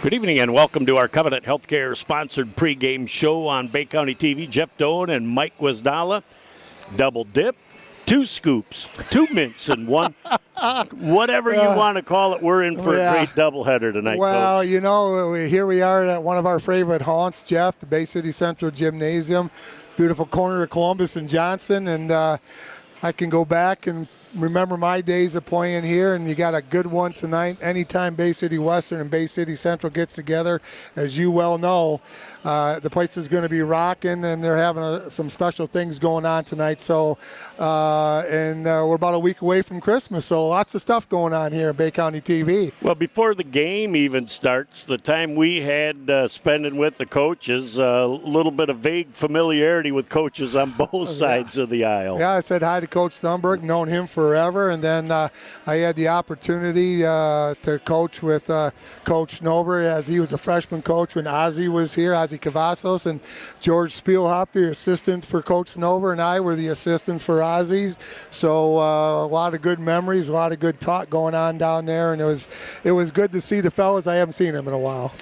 Good evening and welcome to our Covenant Healthcare sponsored pregame show on Bay County TV. Jeff Doan and Mike Wisdala. Double dip, 2 scoops, 2 mints, and 1. Whatever you want to call it, we're in for a great doubleheader tonight, Well, Coach. you know, here we are at one of our favorite haunts, Jeff, the Bay City Central Gymnasium. Beautiful corner of Columbus and Johnson. And I can go back and remember my days of playing here, and you got a good one tonight. Anytime Bay City Western and Bay City Central gets together, as you well know, the place is going to be rocking, and they're having some special things going on tonight. So, we're about a week away from Christmas, so lots of stuff going on here at Bay County TV. Well, before the game even starts, the time we had spending with the coaches, a little bit of vague familiarity with coaches on both sides of the aisle. Yeah, I said hi to Coach Thunberg, known him forever, and then I had the opportunity to coach with Coach Snover as he was a freshman coach when Ozzie was here, Ozzie Cavazos, and George Spielhopper, assistant for Coach Snover, and I were the assistants for Ozzie. So a lot of good memories, a lot of good talk going on down there, and it was good to see the fellas. I haven't seen them in a while.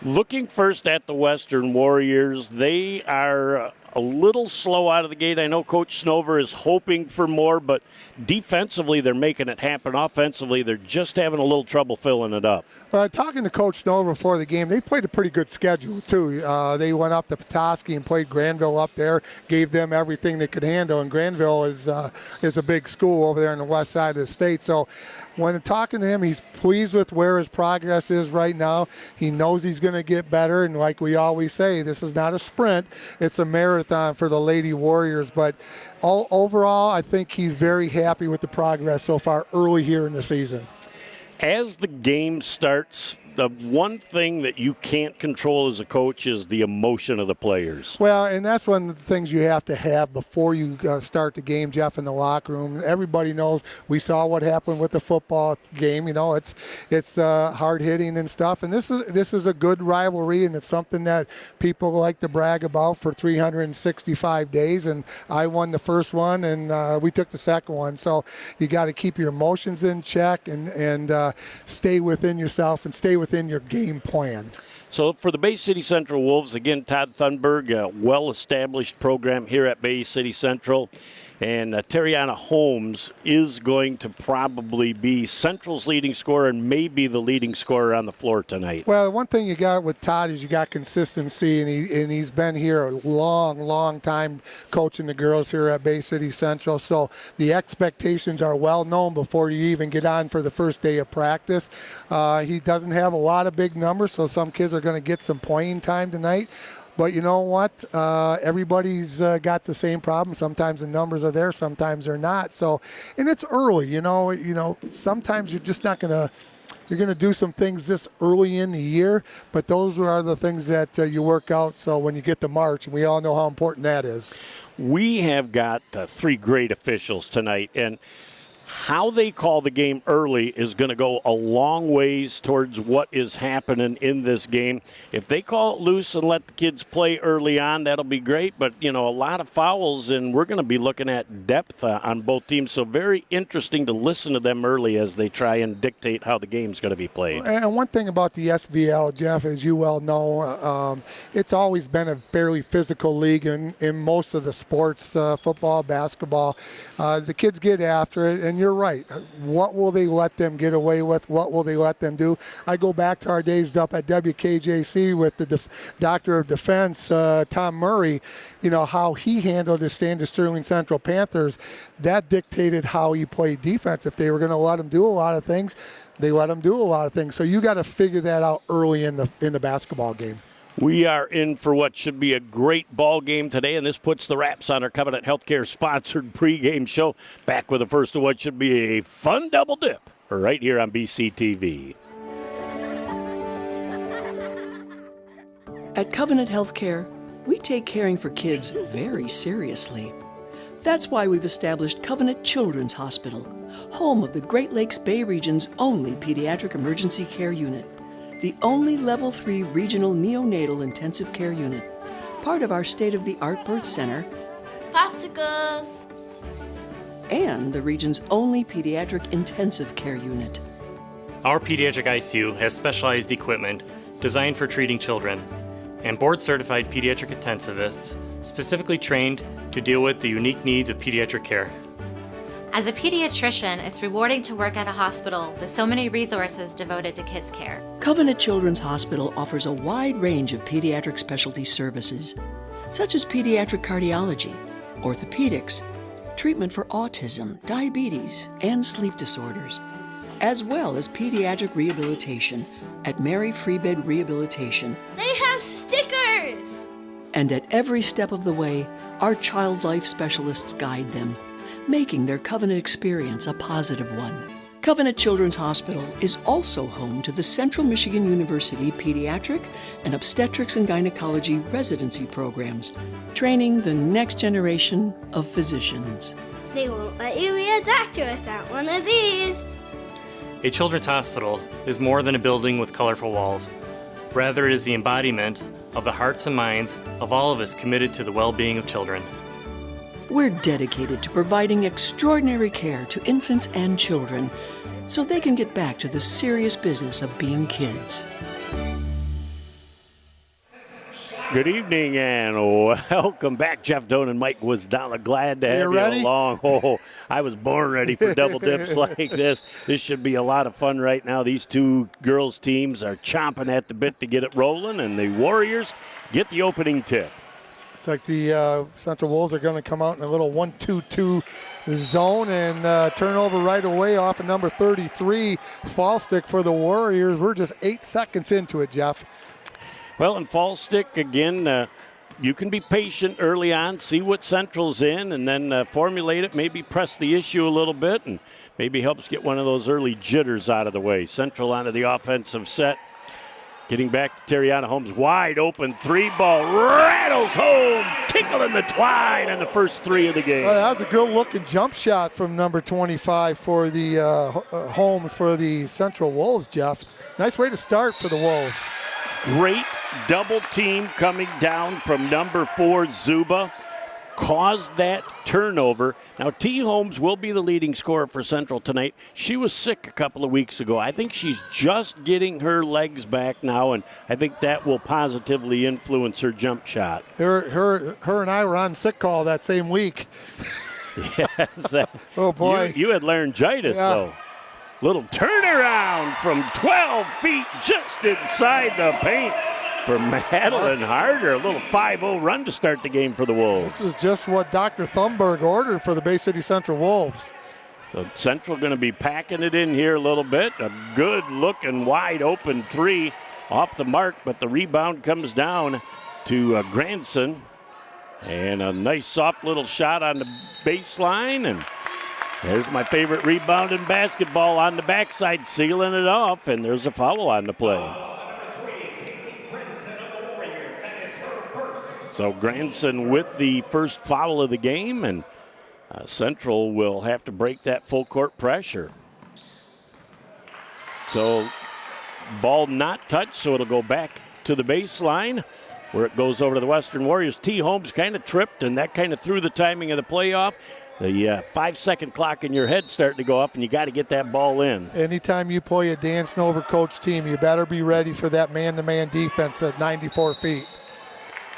Looking first at the Western Warriors, they are a little slow out of the gate. I know Coach Snover is hoping for more, but defensively they're making it happen. Offensively, they're just having a little trouble filling it up. Talking to Coach Snover before the game, they played a pretty good schedule, too. They went up to Petoskey and played Granville up there, gave them everything they could handle, and Granville is a big school over there on the west side of the state. So when talking to him, he's pleased with where his progress is right now. He knows he's going to get better, and like we always say, this is not a sprint. It's a marathon for the Lady Warriors. But overall, I think he's very happy with the progress so far early here in the season. As the game starts, the one thing that you can't control as a coach is the emotion of the players. Well, and that's one of the things you have to have before you start the game, Jeff, in the locker room. Everybody knows we saw what happened with the football game. You know, it's hard hitting and stuff. And this is a good rivalry, and it's something that people like to brag about for 365 days. And I won the first one, and we took the second one. So you got to keep your emotions in check and stay within yourself and stay within your game plan. So for the Bay City Central Wolves, again, Todd Thunberg, a well-established program here at Bay City Central. And Terriana Holmes is going to probably be Central's leading scorer and maybe the leading scorer on the floor tonight. Well, one thing you got with Todd is you got consistency, and he's been here a long time coaching the girls here at Bay City Central. So the expectations are well known before you even get on for the first day of practice. He doesn't have a lot of big numbers, so some kids are going to get some playing time tonight. But you know what? Everybody's got the same problem. Sometimes the numbers are there, sometimes they're not. So, and it's early. You know. Sometimes you're just not gonna. You're gonna do some things this early in the year, but those are the things that you work out. So when you get to March, we all know how important that is. We have got 3 great officials tonight, and how they call the game early is going to go a long ways towards what is happening in this game. If they call it loose and let the kids play early on, that'll be great. But, a lot of fouls, and we're going to be looking at depth on both teams. So very interesting to listen to them early as they try and dictate how the game's going to be played. And one thing about the SVL, Jeff, as you well know, it's always been a fairly physical league in most of the sports, football, basketball. The kids get after it, and you're right. What will they let them get away with? What will they let them do? I go back to our days up at WKJC with the Doctor of Defense, Tom Murray, how he handled the Standard Sterling Central Panthers. That dictated how he played defense. If they were going to let him do a lot of things, they let him do a lot of things. So you got to figure that out early in the basketball game. We are in for what should be a great ball game today, and this puts the wraps on our Covenant Healthcare sponsored pregame show. Back with the first of what should be a fun double dip right here on BCTV. At Covenant Healthcare, we take caring for kids very seriously. That's why we've established Covenant Children's Hospital, home of the Great Lakes Bay region's only pediatric emergency care unit. The only Level 3 regional neonatal intensive care unit, part of our state-of-the-art birth center, Popsicles! and the region's only pediatric intensive care unit. Our pediatric ICU has specialized equipment designed for treating children, and board-certified pediatric intensivists specifically trained to deal with the unique needs of pediatric care. As a pediatrician, it's rewarding to work at a hospital with so many resources devoted to kids' care. Covenant Children's Hospital offers a wide range of pediatric specialty services, such as pediatric cardiology, orthopedics, treatment for autism, diabetes, and sleep disorders, as well as pediatric rehabilitation at Mary Freebed Rehabilitation. They have stickers! And at every step of the way, our child life specialists guide them, making their Covenant experience a positive one. Covenant Children's Hospital is also home to the Central Michigan University Pediatric and Obstetrics and Gynecology residency programs, training the next generation of physicians. They won't let you be a doctor without one of these. A children's hospital is more than a building with colorful walls. Rather, it is the embodiment of the hearts and minds of all of us committed to the well-being of children. We're dedicated to providing extraordinary care to infants and children so they can get back to the serious business of being kids. Good evening and welcome back. Jeff Doan and Mike Wisdala. Glad to have you along. Oh, I was born ready for double dips like this. This should be a lot of fun right now. These two girls' teams are chomping at the bit to get it rolling, and the Warriors get the opening tip. It's like the Central Wolves are going to come out in a little 1-2-2 zone and turnover right away off of number 33, fall stick for the Warriors. We're just 8 seconds into it, Jeff. Well, in fall stick, again, you can be patient early on, see what Central's in, and then formulate it, maybe press the issue a little bit, and maybe helps get one of those early jitters out of the way. Central onto the offensive set. Getting back to Terriana Holmes, wide open three ball, rattles home, tickling the twine on the first three of the game. Well, that was a good-looking jump shot from number 25 for the Holmes for the Central Wolves, Jeff. Nice way to start for the Wolves. Great double team coming down from number 4, Zuba. Caused that turnover. Now, T. Holmes will be the leading scorer for Central tonight. She was sick a couple of weeks ago. I think she's just getting her legs back now, and I think that will positively influence her jump shot. Her and I were on sick call that same week. Yes. Oh, boy. You had laryngitis, though. Little turnaround from 12 feet just inside the paint for Madeline Harder. A little 5-0 run to start the game for the Wolves. This is just what Dr. Thunberg ordered for the Bay City Central Wolves. So Central going to be packing it in here a little bit. A good-looking, wide-open three off the mark, but the rebound comes down to Granson. And a nice, soft little shot on the baseline. And there's my favorite rebound in basketball on the backside, sealing it off. And there's a foul on the play. So Granson with the first foul of the game, and Central will have to break that full court pressure. So ball not touched, so it'll go back to the baseline where it goes over to the Western Warriors. T. Holmes kind of tripped, and that kind of threw the timing of the play off. The 5-second clock in your head starting to go off, and you got to get that ball in. Anytime you play a Dan Snover coach team, you better be ready for that man-to-man defense at 94 feet.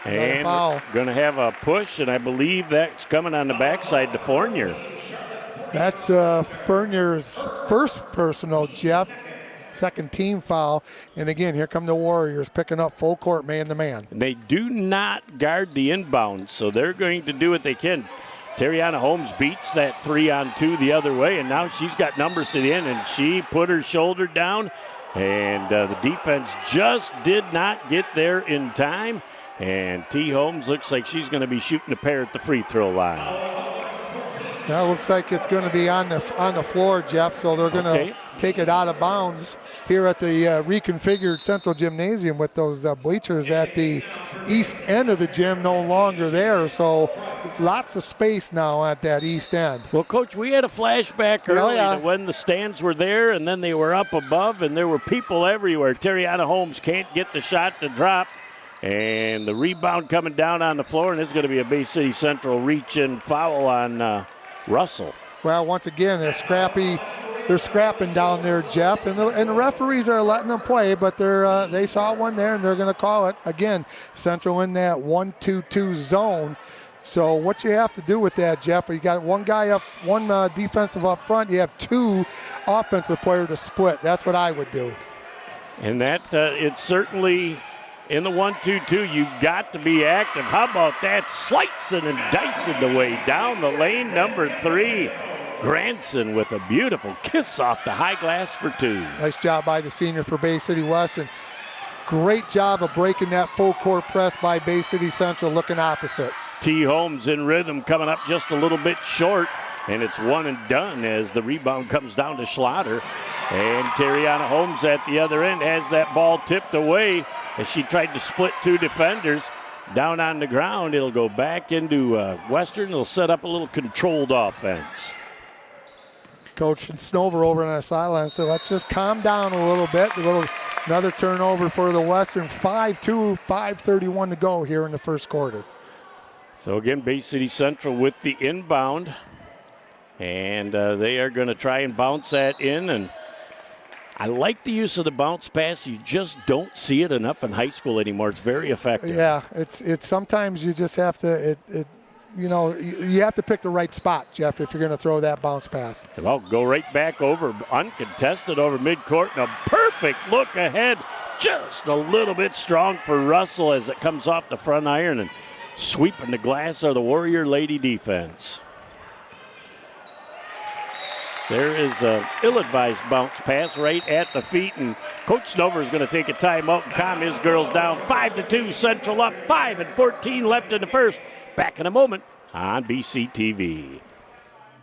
And we're going to have a push, and I believe that's coming on the backside to Fournier. That's Fournier's first personal, Jeff. Second team foul. And again, here come the Warriors picking up full court man-to-man. They do not guard the inbound, so they're going to do what they can. Terriana Holmes beats that 3-on-2 the other way, and now she's got numbers to the end, and she put her shoulder down, and the defense just did not get there in time. And T. Holmes looks like she's going to be shooting a pair at the free throw line. That looks like it's going to be on the floor, Jeff, so they're going to take it out of bounds here at the reconfigured Central Gymnasium with those bleachers at the east end of the gym no longer there. So lots of space now at that east end. Well, Coach, we had a flashback early to when the stands were there and then they were up above and there were people everywhere. Terriana Holmes can't get the shot to drop. And the rebound coming down on the floor, and it's going to be a Bay City Central reach-in foul on Russell. Well, once again, a scrappy they're scrapping down there, Jeff, and the referees are letting them play, but they saw one there and they're going to call it again. Central in that 1-2-2 zone. So what you have to do with that, Jeff, you got one guy up, one defensive up front. You have two offensive players to split. That's what I would do. And that it's certainly in the 1-2-2. You've got to be active. How about that? Slicing and dicing the way down the lane. Number 3, Granson with a beautiful kiss off the high glass for 2. Nice job by the senior for Bay City Western. Great job of breaking that full court press by Bay City Central, looking opposite. T. Holmes in rhythm, coming up just a little bit short, and it's one and done as the rebound comes down to Schlatter. And Terriana Holmes at the other end has that ball tipped away as she tried to split 2 defenders. Down on the ground, it'll go back into Western. It'll set up a little controlled offense. Coach Snover over on the sideline, so let's just calm down a little bit. Another turnover for the Western. 5-2, 5:31 to go here in the first quarter. So again, Bay City Central with the inbound. And they are going to try and bounce that in. And I like the use of the bounce pass. You just don't see it enough in high school anymore. It's very effective. Yeah, it's sometimes you just have to, you have to pick the right spot, Jeff, if you're going to throw that bounce pass. Well, go right back over, uncontested over midcourt, and a perfect look ahead. Just a little bit strong for Russell as it comes off the front iron, and sweeping the glass of the Warrior Lady defense. There is an ill-advised bounce pass right at the feet, and Coach Snover is going to take a timeout and calm his girls down. 5-2, Central up, 5:14 left in the first. Back in a moment on BCTV.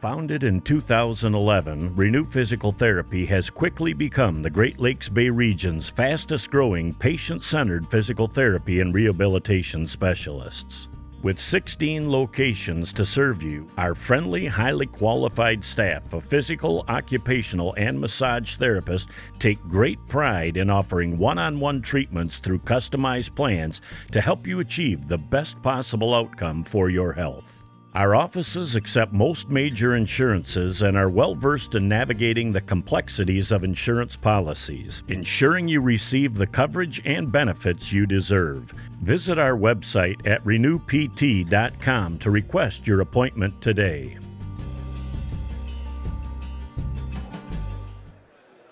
Founded in 2011, Renew Physical Therapy has quickly become the Great Lakes Bay region's fastest-growing patient-centered physical therapy and rehabilitation specialists. With 16 locations to serve you, our friendly, highly qualified staff of physical, occupational, and massage therapists take great pride in offering one-on-one treatments through customized plans to help you achieve the best possible outcome for your health. Our offices accept most major insurances and are well-versed in navigating the complexities of insurance policies, ensuring you receive the coverage and benefits you deserve. Visit our website at renewpt.com to request your appointment today.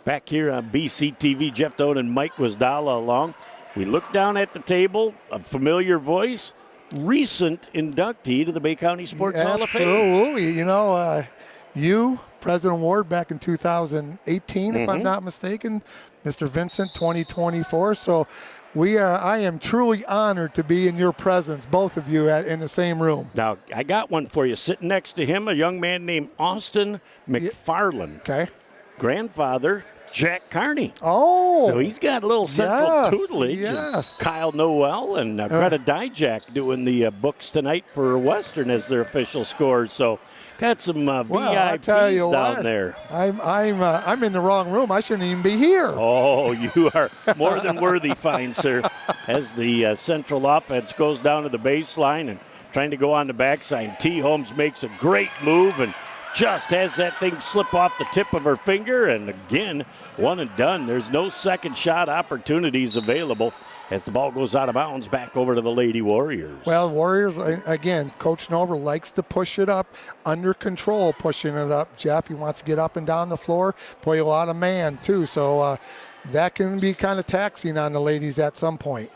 Back here on BCTV, Jeff Doan and Mike Wasdala along. We look down at the table, a familiar voice. Recent inductee to the Bay County Sports Hall of Fame. Absolutely. You, President Ward, back in 2018, if I'm not mistaken, Mr. Vincent, 2024. So I am truly honored to be in your presence, both of you in the same room. Now, I got one for you. Sitting next to him, a young man named Austin McFarland. Okay. Grandfather, Jack Carney. Oh. So he's got a little central tutelage. Yes. Kyle Noel and Greta Dijak doing the books tonight for Western as their official scores. So got some VIPs down there. I'm in the wrong room. I shouldn't even be here. Oh, you are more than worthy, fine sir. As the Central offense goes down to the baseline and trying to go on the backside, T. Holmes makes a great move and just has that thing slip off the tip of her finger, and again, one and done. There's no second shot opportunities available as the ball goes out of bounds back over to the Lady Warriors. Well, Warriors, again, Coach Snover likes to push it up, under control, pushing it up. Jeff, he wants to get up and down the floor, play a lot of man, too. So that can be kind of taxing on the ladies at some point.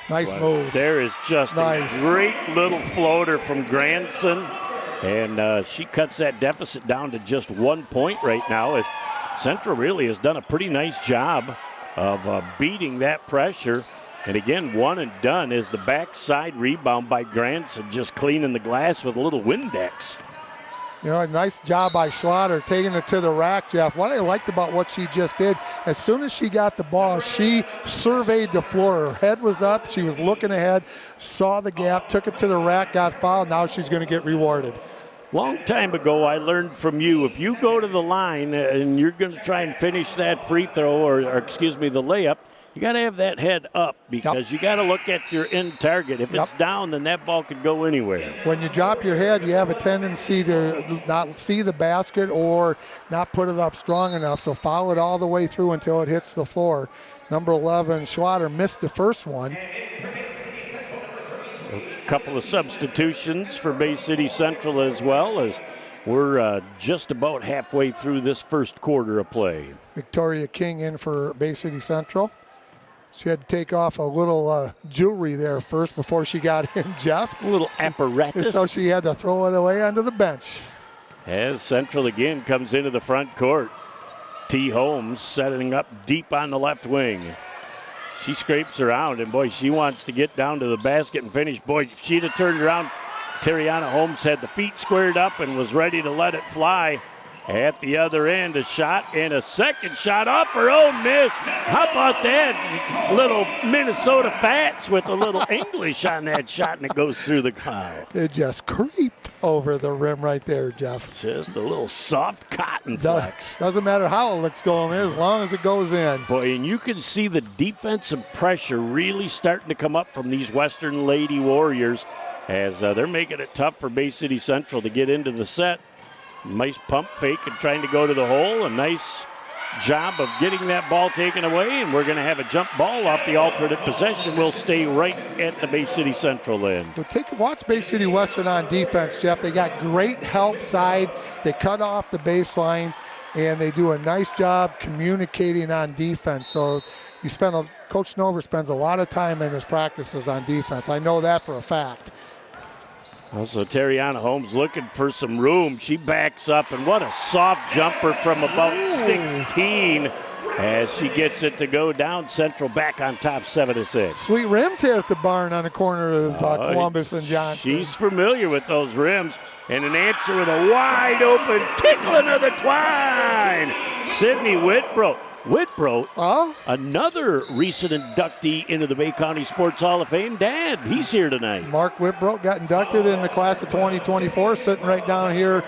Nice move. There is just a great little floater from Granson. And she cuts that deficit down to just 1 point right now, as Central really has done a pretty nice job of beating that pressure. And again, one and done is the backside rebound by Granson, just cleaning the glass with a little Windex. A nice job by Schlatter taking it to the rack, Jeff. What I liked about what she just did, as soon as she got the ball, she surveyed the floor. Her head was up. She was looking ahead, saw the gap, took it to the rack, got fouled. Now she's going to get rewarded. Long time ago, I learned from you, if you go to the line and you're going to try and finish that free throw or the layup, You got to have that head up because you got to look at your end target. If it's down, then that ball could go anywhere. When you drop your head, you have a tendency to not see the basket or not put it up strong enough. So follow it all the way through until it hits the floor. Number 11, Schwatter, missed the first one. So a couple of substitutions for Bay City Central as well, as we're just about halfway through this first quarter of play. Victoria King in for Bay City Central. She had to take off a little jewelry there first before she got in, Jeff. A little apparatus. So she had to throw it away onto the bench. As Central again comes into the front court. T. Holmes setting up deep on the left wing. She scrapes around, and boy, she wants to get down to the basket and finish. Boy, if she'd have turned around, Terriana Holmes had the feet squared up and was ready to let it fly. At the other end, a shot and a second shot off her own miss. How about that? Little Minnesota Fats with a little English on that shot, and it goes through the cloud. It just creeped over the rim right there, Jeff. Just a little soft cotton flex. Doesn't matter how it looks going in as long as it goes in. Boy, and you can see the defensive pressure really starting to come up from these Western Lady Warriors as they're making it tough for Bay City Central to get into the set. Nice pump fake and trying to go to the hole. A nice job of getting that ball taken away, and we're going to have a jump ball off the alternate possession. We'll stay right at the Bay City Central end. Well, watch Bay City Western on defense, Jeff. They got great help side. They cut off the baseline, and they do a nice job communicating on defense. So Coach Snover spends a lot of time in his practices on defense. I know that for a fact. Also, Terriana Holmes looking for some room. She backs up, and what a soft jumper from about 16 as she gets it to go down. Central back on top 7-6. Sweet rims here at the barn on the corner of Columbus and Johnson. She's familiar with those rims. And an answer with a wide open tickling of the twine. Sydney Whitbrook. Another recent inductee into the Bay County Sports Hall of Fame. Dad, he's here tonight. Mark Whitbrook got inducted in the class of 2024, sitting right down here,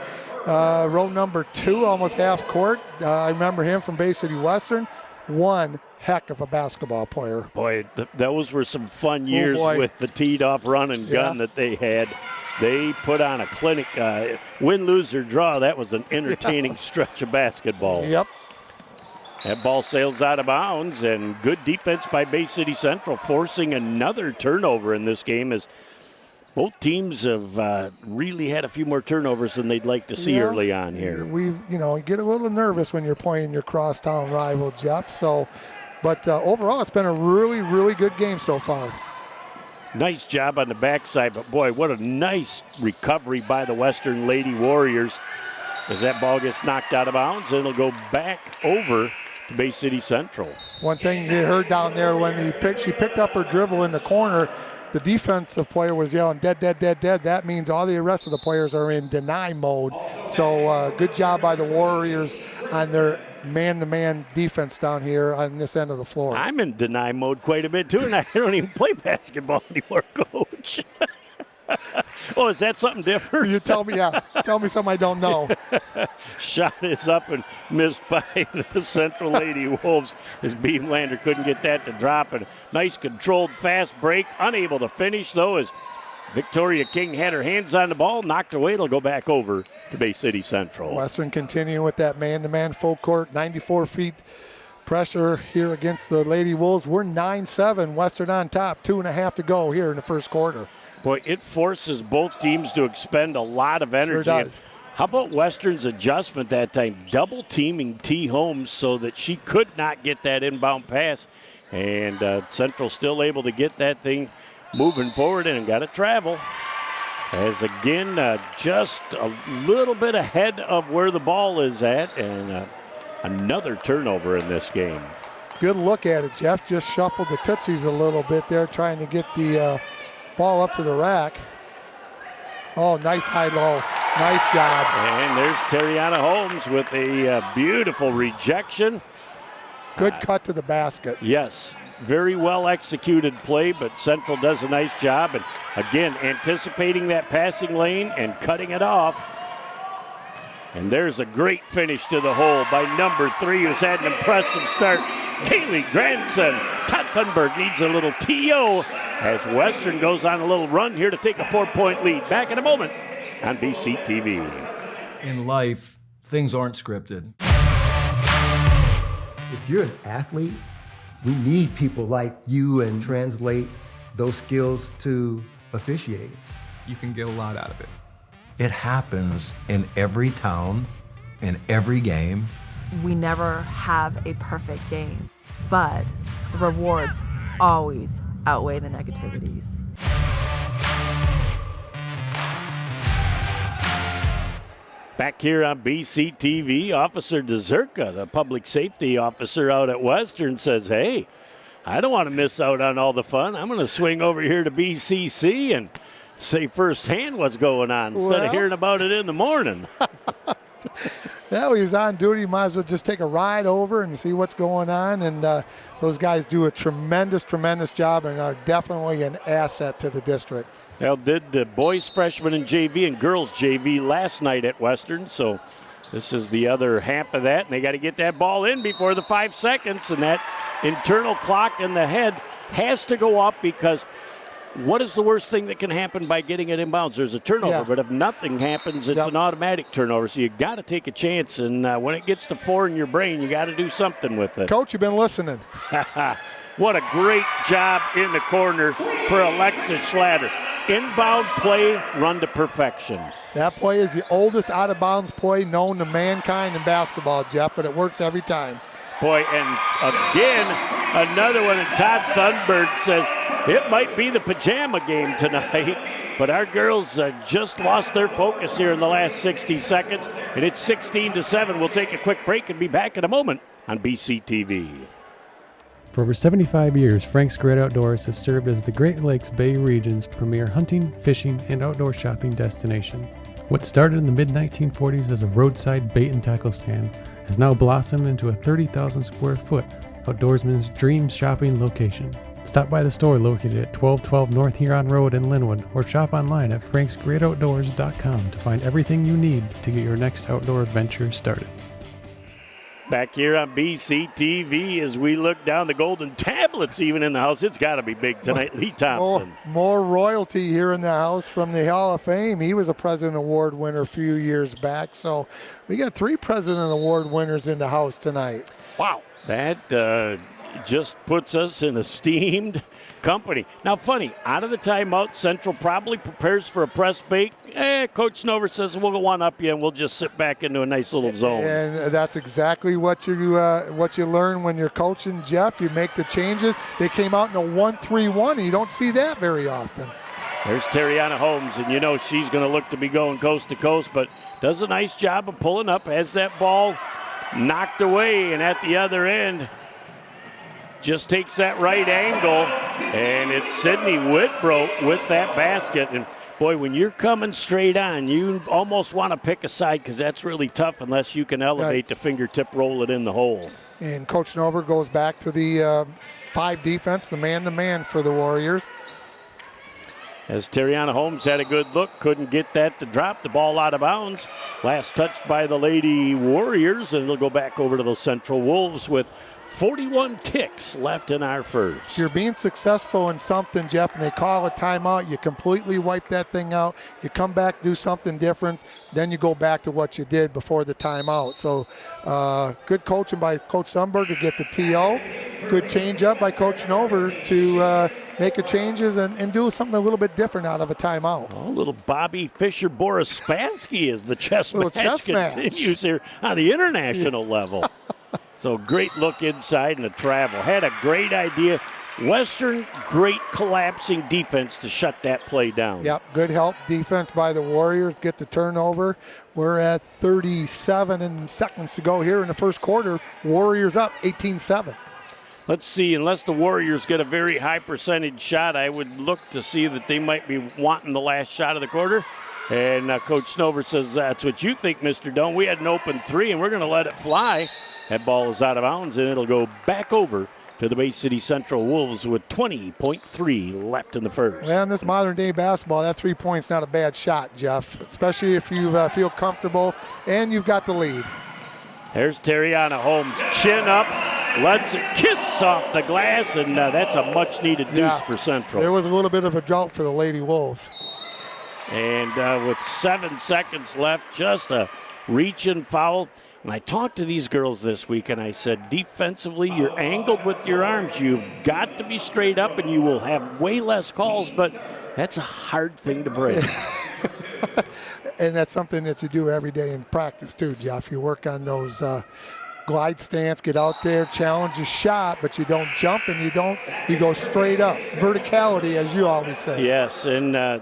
row number 2, almost half court. I remember him from Bay City Western. One heck of a basketball player. Boy, those were some fun years with the teed-off run and gun that they had. They put on a clinic. Win, lose, or draw, that was an entertaining stretch of basketball. Yep. That ball sails out of bounds, and good defense by Bay City Central, forcing another turnover in this game as both teams have really had a few more turnovers than they'd like to see early on here. You get a little nervous when you're playing your crosstown rival, Jeff. But overall, it's been a really, really good game so far. Nice job on the backside, but boy, what a nice recovery by the Western Lady Warriors as that ball gets knocked out of bounds, and it'll go back over to Bay City Central. One thing you heard down there when she picked up her dribble in the corner, the defensive player was yelling, dead, dead, dead, dead. That means all the rest of the players are in deny mode. So good job by the Warriors on their man-to-man defense down here on this end of the floor. I'm in deny mode quite a bit, too, and I don't even play basketball anymore, Coach. Oh, is that something different? You tell me, Tell me something I don't know. Shot is up and missed by the Central Lady Wolves as Beamlander couldn't get that to drop. And nice controlled fast break. Unable to finish, though, as Victoria King had her hands on the ball, knocked away. It'll go back over to Bay City Central. Western continuing with that man-to-man full court, 94 feet pressure here against the Lady Wolves. We're 9-7, Western on top, 2.5 to go here in the first quarter. Boy, it forces both teams to expend a lot of energy. Sure does. How about Western's adjustment that time, double teaming T. Holmes so that she could not get that inbound pass. And Central still able to get that thing moving forward and got to travel. As again, just a little bit ahead of where the ball is at, and another turnover in this game. Good look at it, Jeff. Just shuffled the tootsies a little bit there, trying to get the ball up to the rack. Oh, nice high-low. Nice job. And there's Terriana Holmes with a beautiful rejection. Good cut to the basket. Yes, very well executed play, but Central does a nice job. And again, anticipating that passing lane and cutting it off. And there's a great finish to the hole by number 3, who's had an impressive start. Kaylee Granson. Todd Thunberg needs a little TO as Western goes on a little run here to take a 4-point lead. Back in a moment on BCTV. In life, things aren't scripted. If you're an athlete, we need people like you and translate those skills to officiating. You can get a lot out of it. It happens in every town, in every game. We never have a perfect game, but the rewards always outweigh the negativities. Back here on BCTV, Officer DeZerka, the public safety officer out at Western, says, hey, I don't want to miss out on all the fun. I'm going to swing over here to BCC and say firsthand what's going on instead of hearing about it in the morning. Yeah, he's on duty. Might as well just take a ride over and see what's going on. And those guys do a tremendous, tremendous job and are definitely an asset to the district. Well, did the boys freshman and JV and girls JV last night at Western, so this is the other half of that, and they got to get that ball in before the 5 seconds, and that internal clock in the head has to go up because what is the worst thing that can happen by getting it inbounds? There's a turnover, but if nothing happens, it's an automatic turnover, so you got to take a chance, and when it gets to 4 in your brain, you got to do something with it. Coach, you've been listening. What a great job in the corner for Alexis Schlatter. Inbound play run to perfection. That play is the oldest out-of-bounds play known to mankind in basketball, Jeff, but it works every time. Boy, and again, another one, and Todd Thunberg says it might be the pajama game tonight, but our girls just lost their focus here in the last 60 seconds, and it's 16-7. We'll take a quick break and be back in a moment on BCTV. For over 75 years, Frank's Great Outdoors has served as the Great Lakes Bay region's premier hunting, fishing, and outdoor shopping destination. What started in the mid-1940s as a roadside bait and tackle stand has now blossomed into a 30,000 square foot outdoorsman's dream shopping location. Stop by the store located at 1212 North Huron Road in Linwood or shop online at franksgreatoutdoors.com to find everything you need to get your next outdoor adventure started. Back here on BCTV as we look down the golden tablets even in the house. It's got to be big tonight. Lee Thompson. More royalty here in the house from the Hall of Fame. He was a President Award winner a few years back. So we got 3 President Award winners in the house tonight. Wow. That just puts us in esteemed company. Now, funny, out of the timeout, Central probably prepares for a press bait. Coach Snover says, we'll go one up you, and we'll just sit back into a nice little zone. And that's exactly what you learn when you're coaching, Jeff. You make the changes. They came out in a 1-3-1, and you don't see that very often. There's Terriana Holmes, and you know she's going to look to be going coast to coast, but does a nice job of pulling up, has that ball knocked away, and at the other end, just takes that right angle, and it's Sydney Whitbrook with that basket. And boy, when you're coming straight on, you almost want to pick a side because that's really tough unless you can elevate the fingertip, roll it in the hole. And Coach Nover goes back to the 5 defense, the man for the Warriors. As Terriana Holmes had a good look, couldn't get that to drop the ball out of bounds. Last touched by the Lady Warriors, and it'll go back over to the Central Wolves with 41 ticks left in our first. You're being successful in something, Jeff, and they call a timeout. You completely wipe that thing out. You come back, do something different, then you go back to what you did before the timeout. So good coaching by Coach Thunberg to get the TO. Good change up by Coach Nover to make a changes and do something a little bit different out of a timeout. Oh, little Bobby Fisher-Boris Spassky as the chess match continues here on the international level. So great look inside and a travel. Had a great idea. Western, great collapsing defense to shut that play down. Yep, good help defense by the Warriors. Get the turnover. We're at 37 seconds to go here in the first quarter. Warriors up 18-7. Let's see, unless the Warriors get a very high percentage shot, I would look to see that they might be wanting the last shot of the quarter. And Coach Snover says, that's what you think, Mr. Doan. We had an open 3, and we're going to let it fly. That ball is out of bounds, and it'll go back over to the Bay City Central Wolves with 20.3 left in the first. Well, in this modern-day basketball, that 3 points not a bad shot, Jeff, especially if you feel comfortable and you've got the lead. There's Terriana Holmes, chin up, lets it kiss off the glass, and that's a much-needed deuce for Central. There was a little bit of a drought for the Lady Wolves. And with 7 seconds left, just a reach-in foul. And I talked to these girls this week, and I said, defensively, you're angled with your arms. You've got to be straight up, and you will have way less calls, but that's a hard thing to break. And that's something that you do every day in practice, too, Jeff. You work on those glide stance, get out there, challenge your shot, but you don't jump and you go straight up. Verticality, as you always say. Yes, and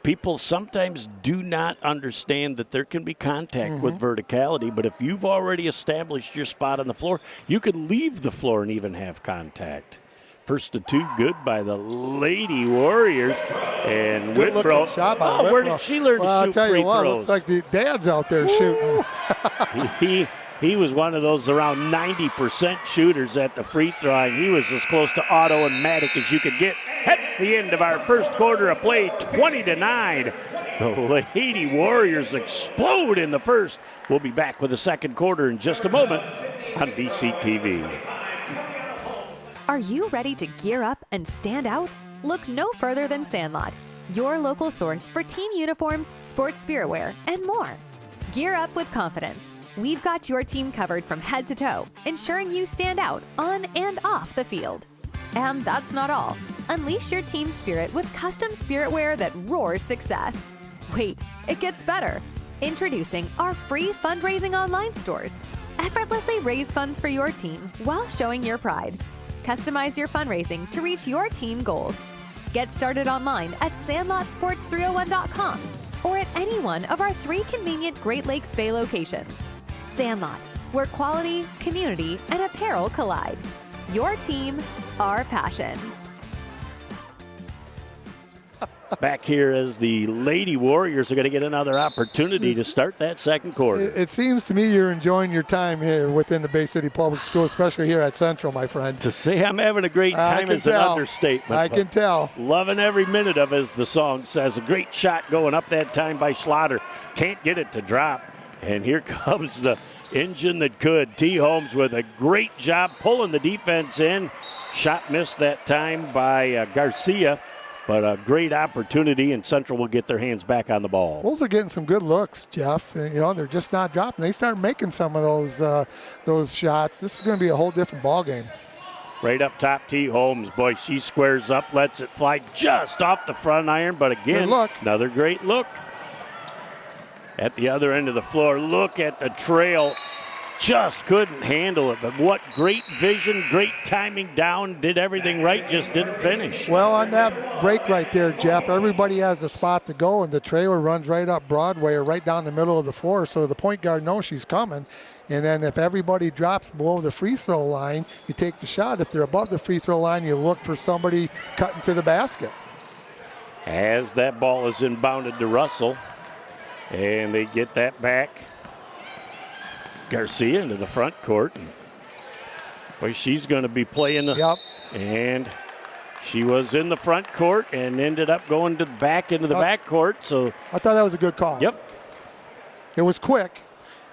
people sometimes do not understand that there can be contact with verticality, but if you've already established your spot on the floor, you can leave the floor and even have contact. First to 2, good by the Lady Warriors. And Whitbro. Shot by Whitbro. Where did she learn to shoot I'll tell free you what, throws? looks like the dad's out there shooting. He was one of those around 90% shooters at the free throw line. He was as close to automatic as you could get. That's the end of our first quarter of play, 20-9. The Lady Warriors explode in the first. We'll be back with the second quarter in just a moment on BCTV. Are you ready to gear up and stand out? Look no further than Sandlot, your local source for team uniforms, sports spirit wear, and more. Gear up with confidence. We've got your team covered from head to toe, ensuring you stand out on and off the field. And that's not all. Unleash your team spirit with custom spirit wear that roars success. Wait, it gets better. Introducing our free fundraising online stores. Effortlessly raise funds for your team while showing your pride. Customize your fundraising to reach your team goals. Get started online at sandlotsports301.com or at any one of our 3 convenient Great Lakes Bay locations. Sandlot, where quality, community, and apparel collide. Your team, our passion. Back here as the Lady Warriors are going to get another opportunity to start that second quarter. It seems to me you're enjoying your time here within the Bay City Public Schools, especially here at Central, my friend. To say I'm having a great time is an understatement. I can tell. Loving every minute of it, as the song says. A great shot going up that time by Schlatter. Can't get it to drop. And here comes the engine that could. T. Holmes with a great job pulling the defense in. Shot missed that time by Garcia. But a great opportunity, and Central will get their hands back on the ball. Wolves are getting some good looks, Jeff. They're just not dropping. They start making some of those shots. This is going to be a whole different ball game. Right up top, T. Holmes. Boy, she squares up, lets it fly just off the front iron. But again, another great look. At the other end of the floor, look at the trail. Just couldn't handle it, but what great vision, great timing down, did everything right, just didn't finish. Well, on that break right there, Jeff, everybody has a spot to go, and the trailer runs right up Broadway or right down the middle of the floor, so the point guard knows she's coming. And then if everybody drops below the free throw line, you take the shot. If they're above the free throw line, you look for somebody cutting to the basket. As that ball is inbounded to Russell, and they get that back. Garcia into the front court. Boy, she's going to be playing the. And she was in the front court and ended up going to back into the back court. So I thought that was a good call. Yep. It was quick.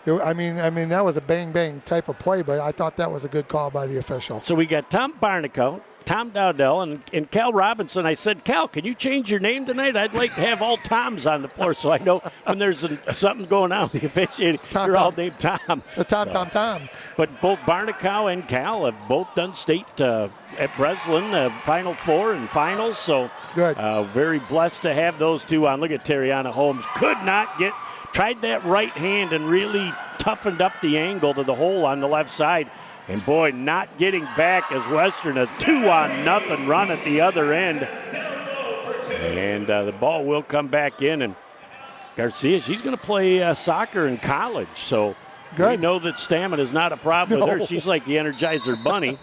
I mean that was a bang type of play, but I thought that was a good call by the official. So we got Tom Barnico, Tom Dowdell, and Cal Robinson. I said, Cal, can you change your name tonight? I'd like to have all Toms on the floor so I know when there's something going on with the officiating, you're all named Tom. So Tom. But both Barnico and Cal have both done state at Breslin, Final Four and finals. So good. Very blessed to have those two on. Look at Terriana Holmes. Tried that right hand and really toughened up the angle to the hole on the left side. And boy, not getting back as Western, a 2-0 run at the other end. And the ball will come back in. And Garcia, she's going to play soccer in college. So we know that stamina is not a problem with her. She's like the Energizer Bunny.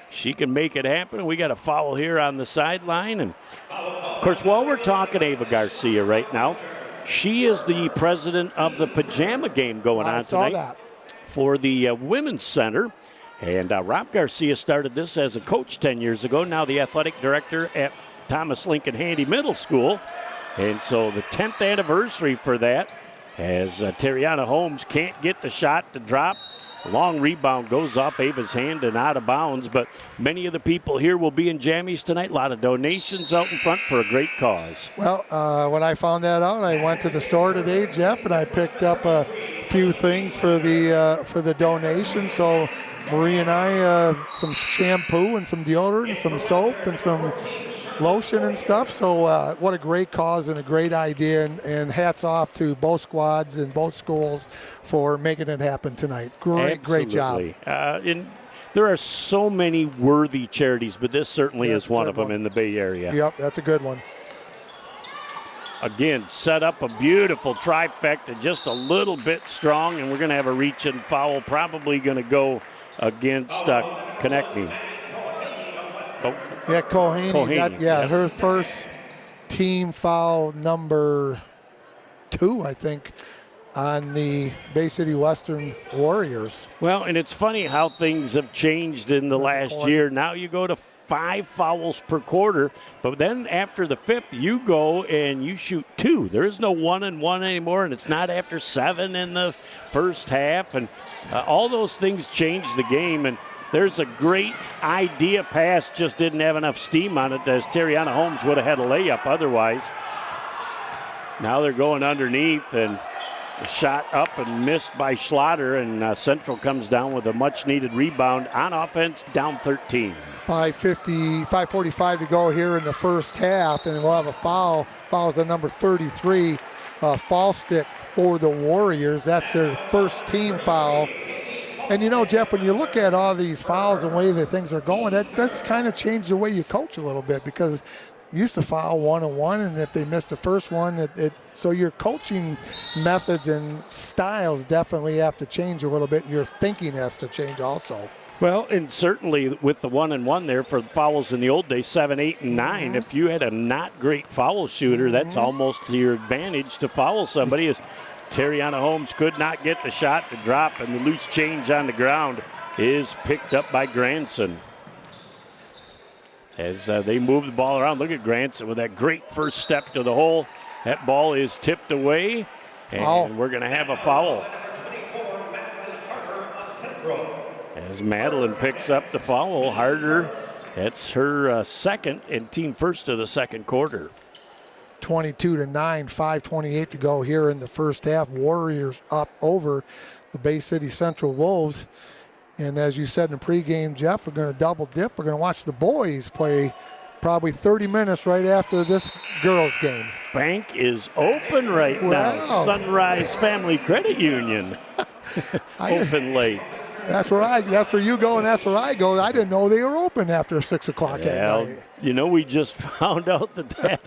She can make it happen. We got a foul here on the sideline. And, of course, while we're talking Ava Garcia right now, she is the president of the pajama game going on tonight for the Women's Center. And Rob Garcia started this as a coach 10 years ago, now the athletic director at Thomas Lincoln Handy Middle School. And so the 10th anniversary for that, as Terriana Holmes can't get the shot to drop. Long rebound goes off Ava's hand and out of bounds, but many of the people here will be in jammies tonight. A lot of donations out in front for a great cause. Well, when I found that out, I went to the store today, Jeff, and I picked up a few things for the donation. So Marie and I, some shampoo and some deodorant and some soap and some lotion and stuff. So what a great cause and a great idea, and hats off to both squads and both schools for making it happen tonight. Great job. There are so many worthy charities, but this certainly is one of them in the Bay Area. Yep, that's a good one. Again, set up a beautiful trifecta, just a little bit strong, and we're going to have a reach and foul, probably going to go against Konechny. Oh. Yeah, Kohaney. Her first team foul number 2, I think, on the Bay City Western Warriors. Well, and it's funny how things have changed in the last year. Now you go to 5 fouls per quarter, but then after the 5th, you go and you shoot 2. There is no 1-and-1 anymore, and it's not after 7 in the first half, and all those things change the game. And there's a great idea pass, just didn't have enough steam on it, as Terriana Holmes would have had a layup otherwise. Now they're going underneath, and a shot up and missed by Schlatter, and Central comes down with a much-needed rebound on offense, down 13. 5:45 to go here in the first half, and we'll have a foul. Foul's at number 33, foul stick for the Warriors. That's their first team foul. And, you know, Jeff, when you look at all these fouls and the way that things are going, that's kind of changed the way you coach a little bit, because you used to foul 1-on-1, and if they missed the first one, so your coaching methods and styles definitely have to change a little bit. Your thinking has to change also. Well, and certainly with the 1-and-1 there for the fouls in the old days, 7, 8, and 9, if you had a not great foul shooter, that's almost to your advantage to foul somebody. As Terriana Holmes could not get the shot to drop, and the loose change on the ground is picked up by Granson. As they move the ball around, look at Granson with that great first step to the hole. That ball is tipped away, and we're going to have a foul. As Madeline picks up the foul, Harder, that's her second and team first of the second quarter. 22-9, 5:28 to go here in the first half. Warriors up over the Bay City Central Wolves. And as you said in the pregame, Jeff, we're going to double dip. We're going to watch the boys play probably 30 minutes right after this girls' game. Bank is open right now. Sunrise Family Credit Union. Open late. That's where you go, and that's where I go. I didn't know they were open after 6 o'clock at night. You know, we just found out that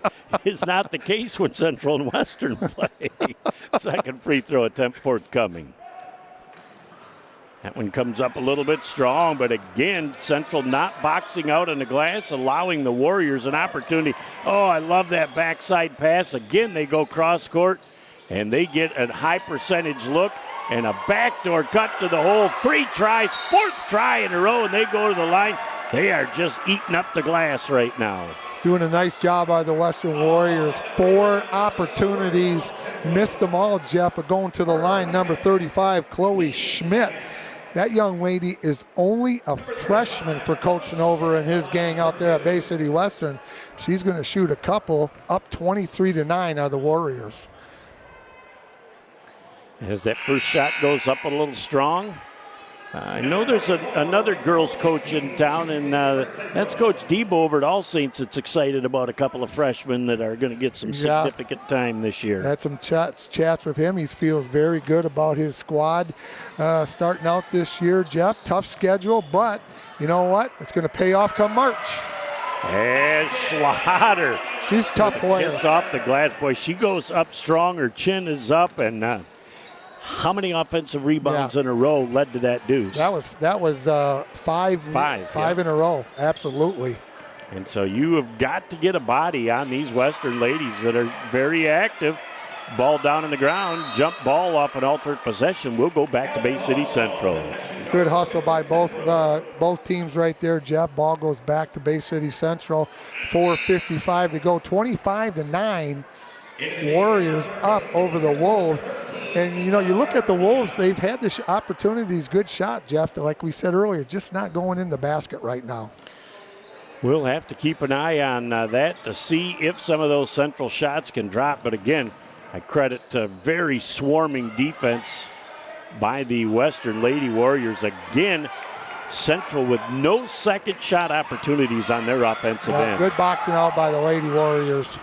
is not the case when Central and Western play. Second free throw attempt forthcoming. That one comes up a little bit strong, but again, Central not boxing out on the glass, allowing the Warriors an opportunity. Oh, I love that backside pass. Again, they go cross court, and they get a high percentage look. And a backdoor cut to the hole. 3 tries, 4th try in a row, and they go to the line. They are just eating up the glass right now. Doing a nice job by the Western Warriors. 4 opportunities, missed them all, Jeff, but going to the line, number 35, Chloe Schmidt. That young lady is only a freshman for Coach Nover and his gang out there at Bay City Western. She's going to shoot a couple. Up 23-9 are the Warriors. As that first shot goes up a little strong. I know there's another girls coach in town, and that's Coach Debo over at All Saints that's excited about a couple of freshmen that are going to get some significant time this year. Had some chats with him. He feels very good about his squad starting out this year. Jeff, tough schedule, but you know what? It's going to pay off come March. And Schlatter. She's a tough player. Kiss off the glass. Boy, she goes up strong. Her chin is up, and how many offensive rebounds in a row led to that deuce? That was five in a row. Absolutely. And so you have got to get a body on these Western ladies that are very active. Ball down on the ground, jump ball off an alternate possession. We'll go back to Bay City Central. Good hustle by both teams right there, Jeff. Ball goes back to Bay City Central. 4:55 to go, 25-9. Warriors up over the Wolves. And, you look at the Wolves, they've had the opportunities, good shot, Jeff, like we said earlier, just not going in the basket right now. We'll have to keep an eye on that to see if some of those Central shots can drop. But again, I credit very swarming defense by the Western Lady Warriors. Again, Central with no second shot opportunities on their offensive end. Good boxing out by the Lady Warriors.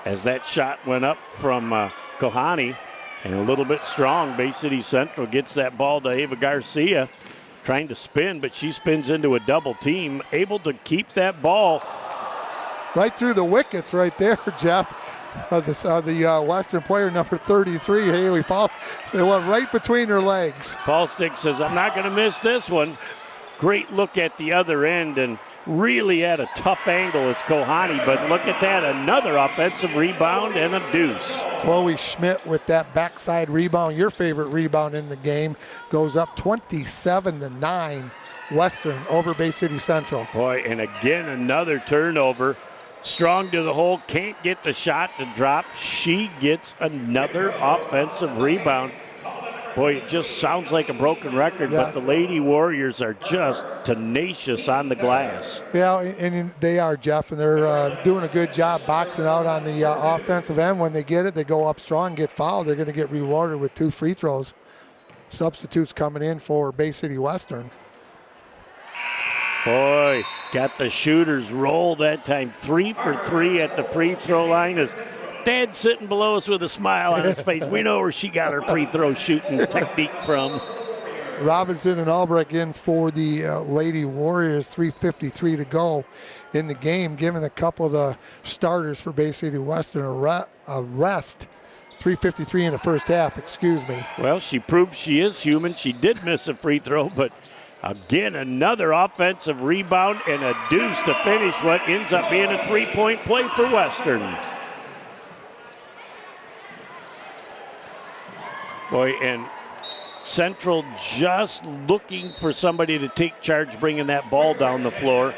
As that shot went up from Kohani, and a little bit strong, Bay City Central gets that ball to Ava Garcia, trying to spin, but she spins into a double team, able to keep that ball. Right through the wickets right there, Jeff. The Western player, number 33, Haley Fall. It went right between her legs. Fallstick says, I'm not going to miss this one. Great look at the other end and really at a tough angle as Kohani, but look at that, another offensive rebound and a deuce. Chloe Schmidt with that backside rebound, your favorite rebound in the game, goes up 27-9, Western over Bay City Central. Boy, and again, another turnover. Strong to the hole, can't get the shot to drop. She gets another offensive rebound. Boy, it just sounds like a broken record, but the Lady Warriors are just tenacious on the glass. Yeah, and they are, Jeff, and they're doing a good job boxing out on the offensive end. When they get it, they go up strong, get fouled. They're going to get rewarded with 2 free throws. Substitutes coming in for Bay City Western. Boy, got the shooters roll that time. 3 for 3 at the free throw line as Dad's sitting below us with a smile on his face. We know where she got her free throw shooting technique from. Robinson and Albrecht in for the Lady Warriors. 3:53 to go in the game, giving a couple of the starters for Bay City Western a rest. 3:53 in the first half, excuse me. Well, she proved she is human. She did miss a free throw, but again, another offensive rebound and a deuce to finish what ends up being a three-point play for Western. Boy, and Central just looking for somebody to take charge, bringing that ball down the floor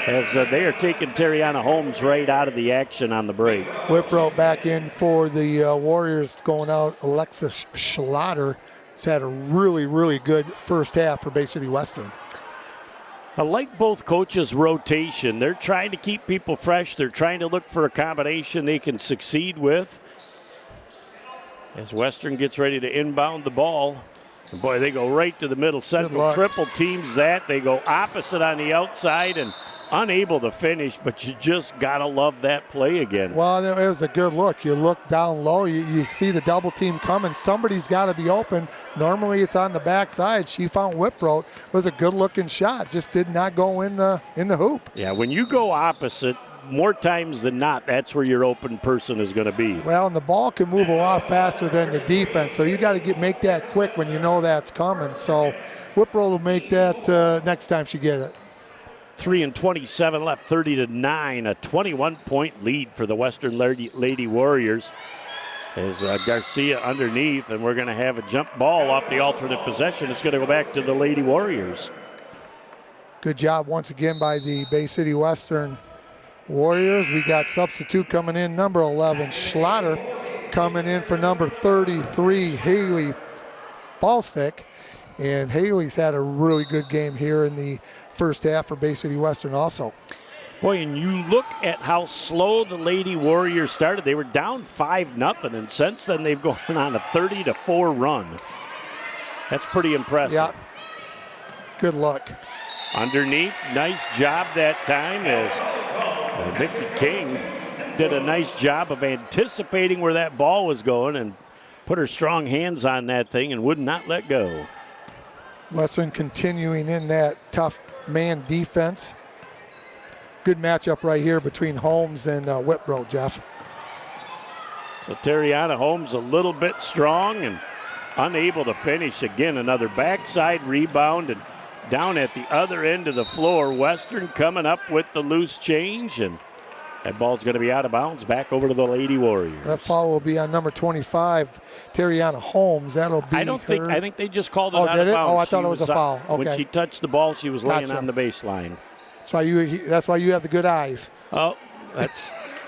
as they are taking Terriana Holmes right out of the action on the break. Whipwreght back in for the Warriors, going out Alexis Schlatter. He's had a really, really good first half for Bay City Western. I like both coaches' rotation. They're trying to keep people fresh. They're trying to look for a combination they can succeed with. As Western gets ready to inbound the ball. And boy, they go right to the middle. Central triple teams that. They go opposite on the outside and unable to finish, but you just got to love that play again. Well, it was a good look. You look down low, you see the double team coming. Somebody's got to be open. Normally it's on the backside. She found Whipwreght. It was a good-looking shot. Just did not go in the hoop. Yeah, when you go opposite, more times than not, that's where your open person is going to be. Well, and the ball can move a lot faster than the defense, so you got to make that quick when you know that's coming. So Whipwreght will make that next time she get it. 3:27 left, 30-9, a 21-point lead for the Western Lady Warriors. As Garcia underneath, and we're going to have a jump ball off the alternate possession. It's going to go back to the Lady Warriors. Good job once again by the Bay City Western Warriors. We got substitute coming in, number 11, Schlatter, coming in for number 33, Haley Fallstick. And Haley's had a really good game here in the first half for Bay City Western also. Boy, and you look at how slow the Lady Warriors started. They were down 5-0, and since then they've gone on a 30-4 run. That's pretty impressive. Yeah. Good luck. Underneath, nice job that time as Vicky King did a nice job of anticipating where that ball was going and put her strong hands on that thing and would not let go. Western continuing in that tough man defense. Good matchup right here between Holmes and Whipwreght, Jeff. So Terriana Holmes a little bit strong and unable to finish. Again, another backside rebound and down at the other end of the floor. Western coming up with the loose change, and that ball's going to be out of bounds back over to the Lady Warriors. That foul will be on number 25, Terriana Holmes. That'll be I think they just called it out did of bounds. Oh, I thought it was a foul. Okay. When she touched the ball, she was laying on the baseline. That's why you have the good eyes. Oh,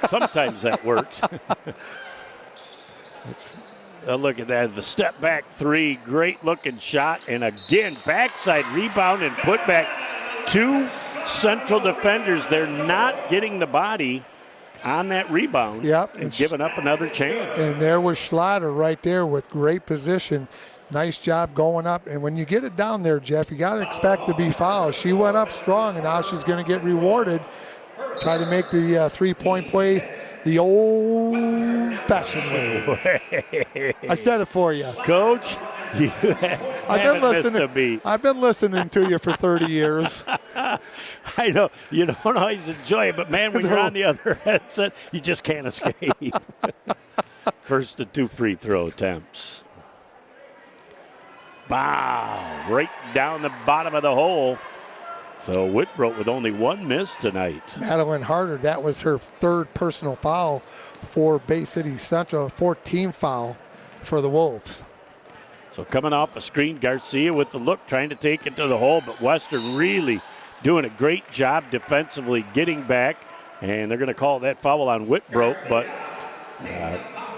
sometimes that works. Look at that. The step back three. Great looking shot. And again, backside rebound and put back. Two Central defenders. They're not getting the body on that rebound. Yep. And giving up another chance. And there was Schlatter right there with great position. Nice job going up. And when you get it down there, Jeff, you got to expect to be fouled. She went up strong, and now she's going to get rewarded. Try to make the three-point play the old-fashioned way. I said it for you. Coach, you haven't missed a beat. I've been listening to you for 30 years. I know. You don't always enjoy it, but, man, when you're on the other headset, you just can't escape. First of 2 free throw attempts. Wow, right down the bottom of the hole. So Whitbrook with only 1 miss tonight. Madeline Harder, that was her 3rd personal foul for Bay City Central, 14 foul for the Wolves. So coming off a screen, Garcia with the look, trying to take it to the hole, but Western really doing a great job defensively getting back, and they're going to call that foul on Whitbrook, but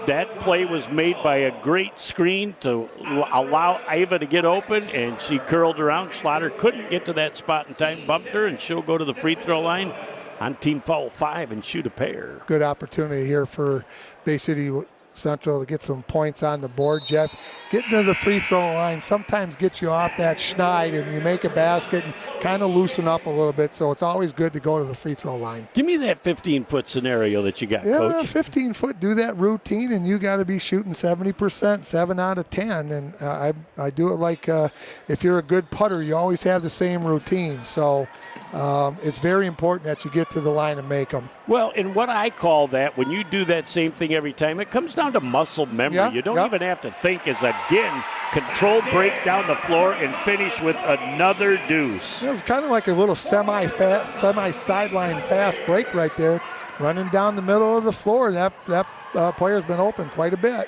that play was made by a great screen to allow Ava to get open, and she curled around. Schlatter couldn't get to that spot in time, bumped her, and she'll go to the free throw line on team foul 5 and shoot a pair. Good opportunity here for Bay City Central to get some points on the board, Jeff. Getting to the free throw line sometimes gets you off that schneid and you make a basket and kind of loosen up a little bit, so it's always good to go to the free throw line. Give me that 15-foot scenario that you got, Coach. 15-foot, do that routine, and you got to be shooting 70%, 7 out of 10. And I do it like if you're a good putter, you always have the same routine. So it's very important that you get to the line and make them. Well, and what I call that, when you do that same thing every time, it comes down to muscle memory. Yeah, you don't even have to think. It's again, controlled break down the floor and finish with another deuce. It was kind of like a little semi-sideline fast break right there, running down the middle of the floor. That player's been open quite a bit.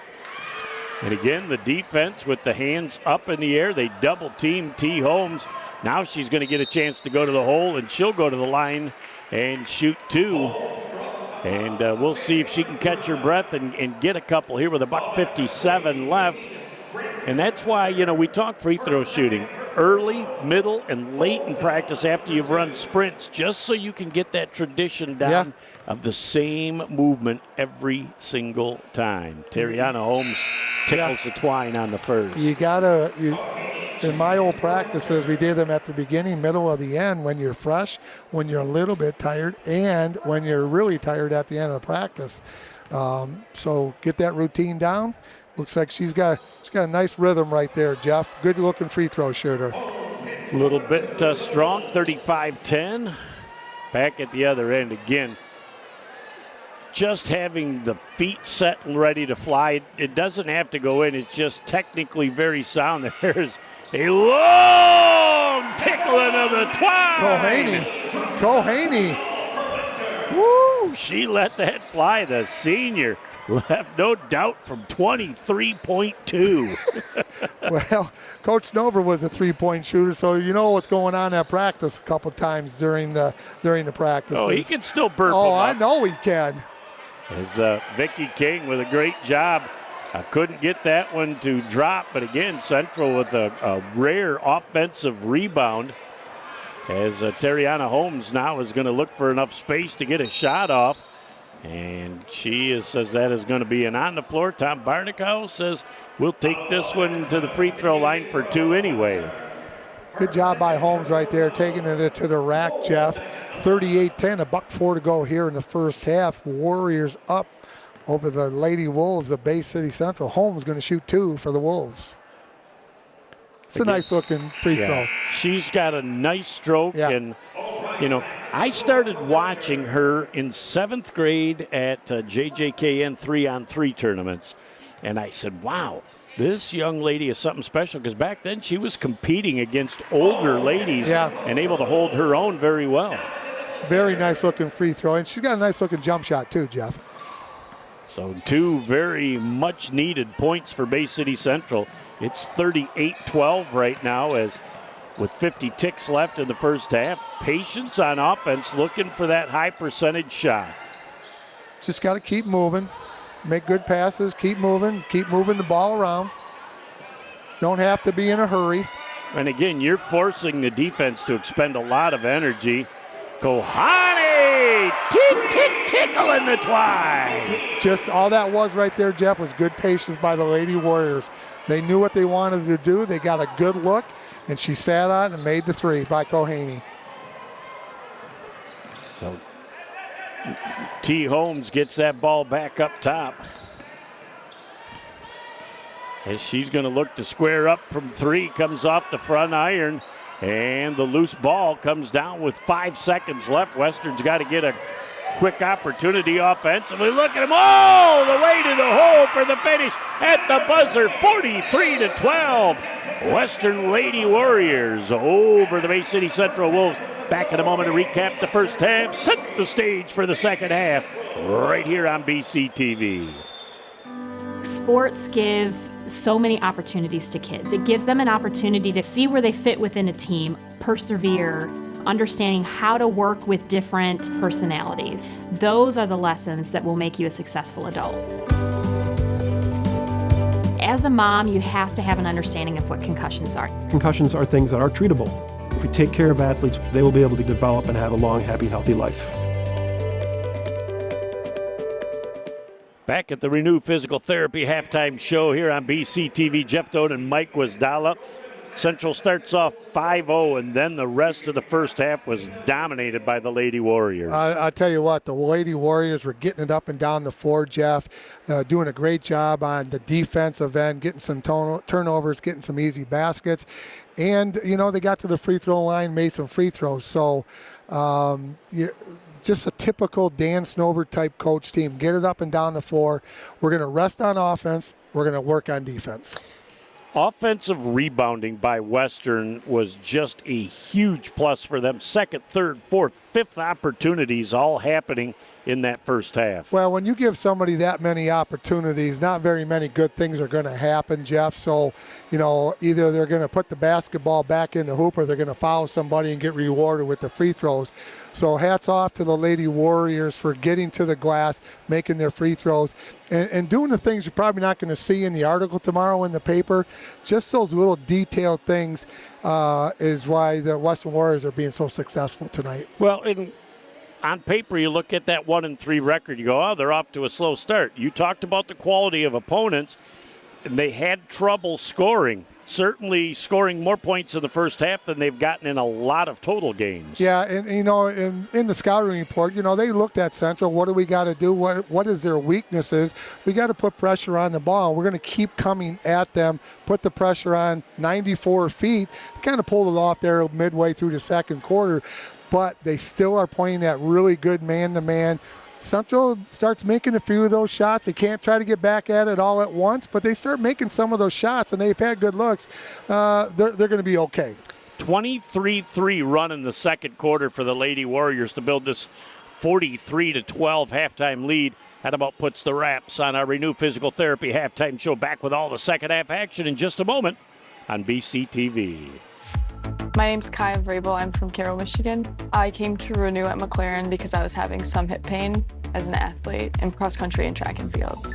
And again, the defense with the hands up in the air. They double team T. Holmes. Now she's going to get a chance to go to the hole, and she'll go to the line and shoot 2. And we'll see if she can catch her breath and get a couple here with $1:57 left. And that's why, we talk free throw shooting early, middle, and late in practice after you've run sprints, just so you can get that tradition down of the same movement every single time. Terriana Holmes tickles the twine on the first. In my old practices, we did them at the beginning, middle, of the end, when you're fresh, when you're a little bit tired, and when you're really tired at the end of the practice. So get that routine down. Looks like she's got a nice rhythm right there, Jeff. Good-looking free throw shooter. A little bit strong, 35-10. Back at the other end again. Just having the feet set and ready to fly. It doesn't have to go in. It's just technically very sound. There's a long tickling of the twine. Kohaney. Woo! She let that fly. The senior left no doubt from 23.2. Well, Coach Snover was a three-point shooter, so you know what's going on at practice a couple times during the practice. Oh, he can still burp. Oh, I know he can. As Vicky King with a great job. I couldn't get that one to drop, but again, Central with a rare offensive rebound. As Terriana Holmes now is going to look for enough space to get a shot off. And she says that is going to be an on the floor. Tom Barnicow says we'll take this one to the free throw line for 2 anyway. Good job by Holmes right there, taking it to the rack, Jeff. 38-10, $1:04 to go here in the first half. Warriors up over the Lady Wolves of Bay City Central. Holmes going to shoot 2 for the Wolves. It's a nice-looking free throw. She's got a nice stroke, and, I started watching her in 7th grade at JJKN 3-on-3 tournaments, and I said, wow, this young lady is something special, because back then she was competing against older ladies and able to hold her own very well. Very nice-looking free throw, and she's got a nice-looking jump shot too, Jeff. So 2 very much-needed points for Bay City Central. It's 38-12 right now, as with 50 ticks left in the first half. Patience on offense, looking for that high percentage shot. Just got to keep moving. make good passes, keep moving the ball around. Don't have to be in a hurry. And again, you're forcing the defense to expend a lot of energy. Kohani! Tickle in the twine. Just all that was right there, Jeff, was good patience by the Lady Warriors. They knew what they wanted to do. They got a good look, and she sat on and made the three by Kohani. So T. Holmes gets that ball back up top. As she's going to look to square up from three, comes off the front iron, and the loose ball comes down with 5 seconds left. Western's got to get a quick opportunity offensively. Look at him all the way to the hole for the finish at the buzzer, 43-12. Western Lady Warriors over the Bay City Central Wolves. Back in a moment to recap the first half, set the stage for the second half, right here on BCTV. Sports give so many opportunities to kids. It gives them an opportunity to see where they fit within a team, persevere, understanding how to work with different personalities. Those are the lessons that will make you a successful adult. As a mom, you have to have an understanding of what concussions are. Concussions are things that are treatable. If we take care of athletes, they will be able to develop and have a long, happy, healthy life. Back at the Renew Physical Therapy halftime show here on BCTV, Jeff Doan and Mike Wasdala. Central starts off 5-0, and then the rest of the first half was dominated by the Lady Warriors. I tell you what, the Lady Warriors were getting it up and down the floor, Jeff, doing a great job on the defensive end, getting some turnovers, getting some easy baskets. And, you know, they got to the free throw line, made some free throws. So, just a typical Dan Snover type coach team. Get it up and down the floor. We're going to rest on offense. We're going to work on defense. Offensive rebounding by Western was just a huge plus for them. Second, third, fourth, fifth opportunities all happening in that first half. Well, when you give somebody that many opportunities, not very many good things are going to happen, Jeff. So, you know, either they're going to put the basketball back in the hoop or they're going to foul somebody and get rewarded with the free throws. So hats off to the Lady Warriors for getting to the glass, making their free throws, and doing the things you're probably not going to see in the article tomorrow in the paper. Just those little detailed things is why the Western Warriors are being so successful tonight. Well, on paper, you look at that 1-3 record, you go, oh, they're off to a slow start. You talked about the quality of opponents, and they had trouble scoring. Certainly scoring more points in the first half than they've gotten in a lot of total games. Yeah, and you know, in the scouting report, you know, they looked at Central. What do we got to do? What is their weaknesses? We got to put pressure on the ball. We're going to keep coming at them, put the pressure on 94 feet. Kind of pulled it off there midway through the second quarter, but they still are playing that really good man-to-man. Central starts making a few of those shots. They can't try to get back at it all at once, but they start making some of those shots, and they've had good looks. They're going to be okay. 23-3 run in the second quarter for the Lady Warriors to build this 43-12 halftime lead. That about puts the wraps on our Renew Physical Therapy halftime show. Back with all the second half action in just a moment on BCTV. My name's Kai Vrabel. I'm from Carroll, Michigan. I came to Renew at McLaren because I was having some hip pain as an athlete in cross country and track and field.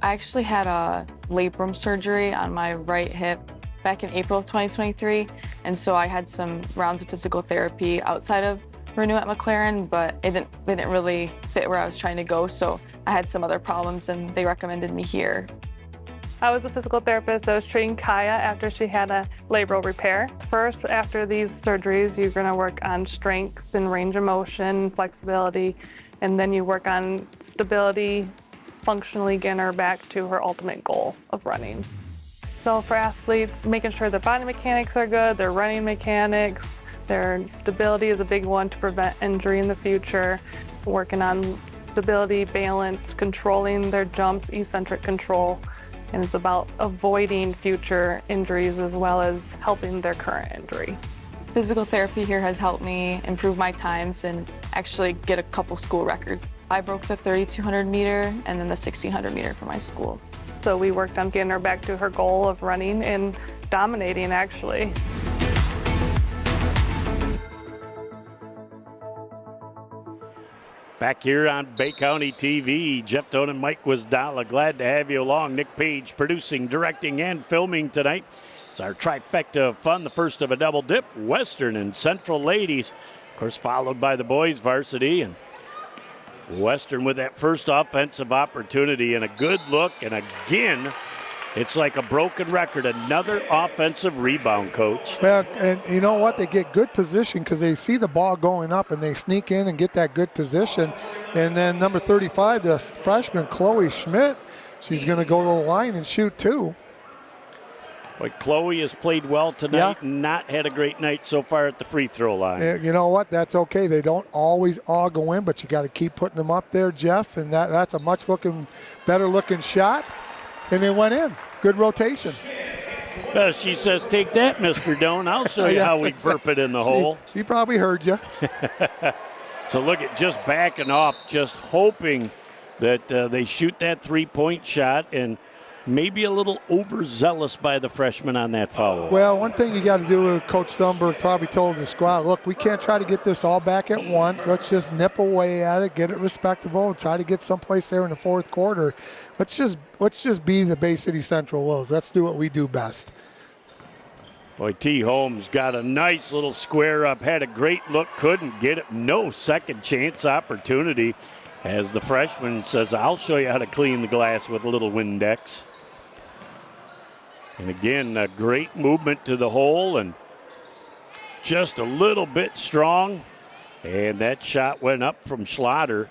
I actually had a labrum surgery on my right hip back in April of 2023, and so I had some rounds of physical therapy outside of Renew at McLaren, but it didn't really fit where I was trying to go, so I had some other problems and they recommended me here. I was a physical therapist. I was treating Kaya after she had a labral repair. First, after these surgeries, you're going to work on strength and range of motion, flexibility, and then you work on stability, functionally getting her back to her ultimate goal of running. So for athletes, making sure their body mechanics are good, their running mechanics, their stability is a big one to prevent injury in the future, working on stability, balance, controlling their jumps, eccentric control, and it's about avoiding future injuries as well as helping their current injury. Physical therapy here has helped me improve my times and actually get a couple school records. I broke the 3,200 meter and then the 1,600 meter for my school. So we worked on getting her back to her goal of running and dominating, actually. Back here on Bay County TV, Jeff Doan and Mike Wisdala, glad to have you along. Nick Page producing, directing, and filming tonight. It's our trifecta of fun, the first of a double dip, Western and Central ladies. Of course, followed by the boys varsity, and Western with that first offensive opportunity and a good look, and again, it's like a broken record, another offensive rebound, Coach. Well, and you know what? They get good position because they see the ball going up and they sneak in and get that good position. And then number 35, the freshman, Chloe Schmidt, she's going to go to the line and shoot too. But Chloe has played well tonight, not had a great night so far at the free throw line. You know what? That's okay. They don't always all go in, but you got to keep putting them up there, Jeff. And that's a much better looking shot. And they went in. Good rotation. She says, take that, Mr. Doan. I'll show you how we burp it in the hole. She probably heard you. So look at just backing off, just hoping that they shoot that three-point shot, and maybe a little overzealous by the freshman on that foul. Well, one thing you got to do, Coach Thunberg probably told the squad, look, we can't try to get this all back at once. Let's just nip away at it, get it respectable, and try to get someplace there in the fourth quarter. Let's just be the Bay City Central Wolves. Let's do what we do best. Boy, T. Holmes got a nice little square up, had a great look, couldn't get it. No second chance opportunity as the freshman says, I'll show you how to clean the glass with a little Windex. And again, a great movement to the hole and just a little bit strong. And that shot went up from Schlatter.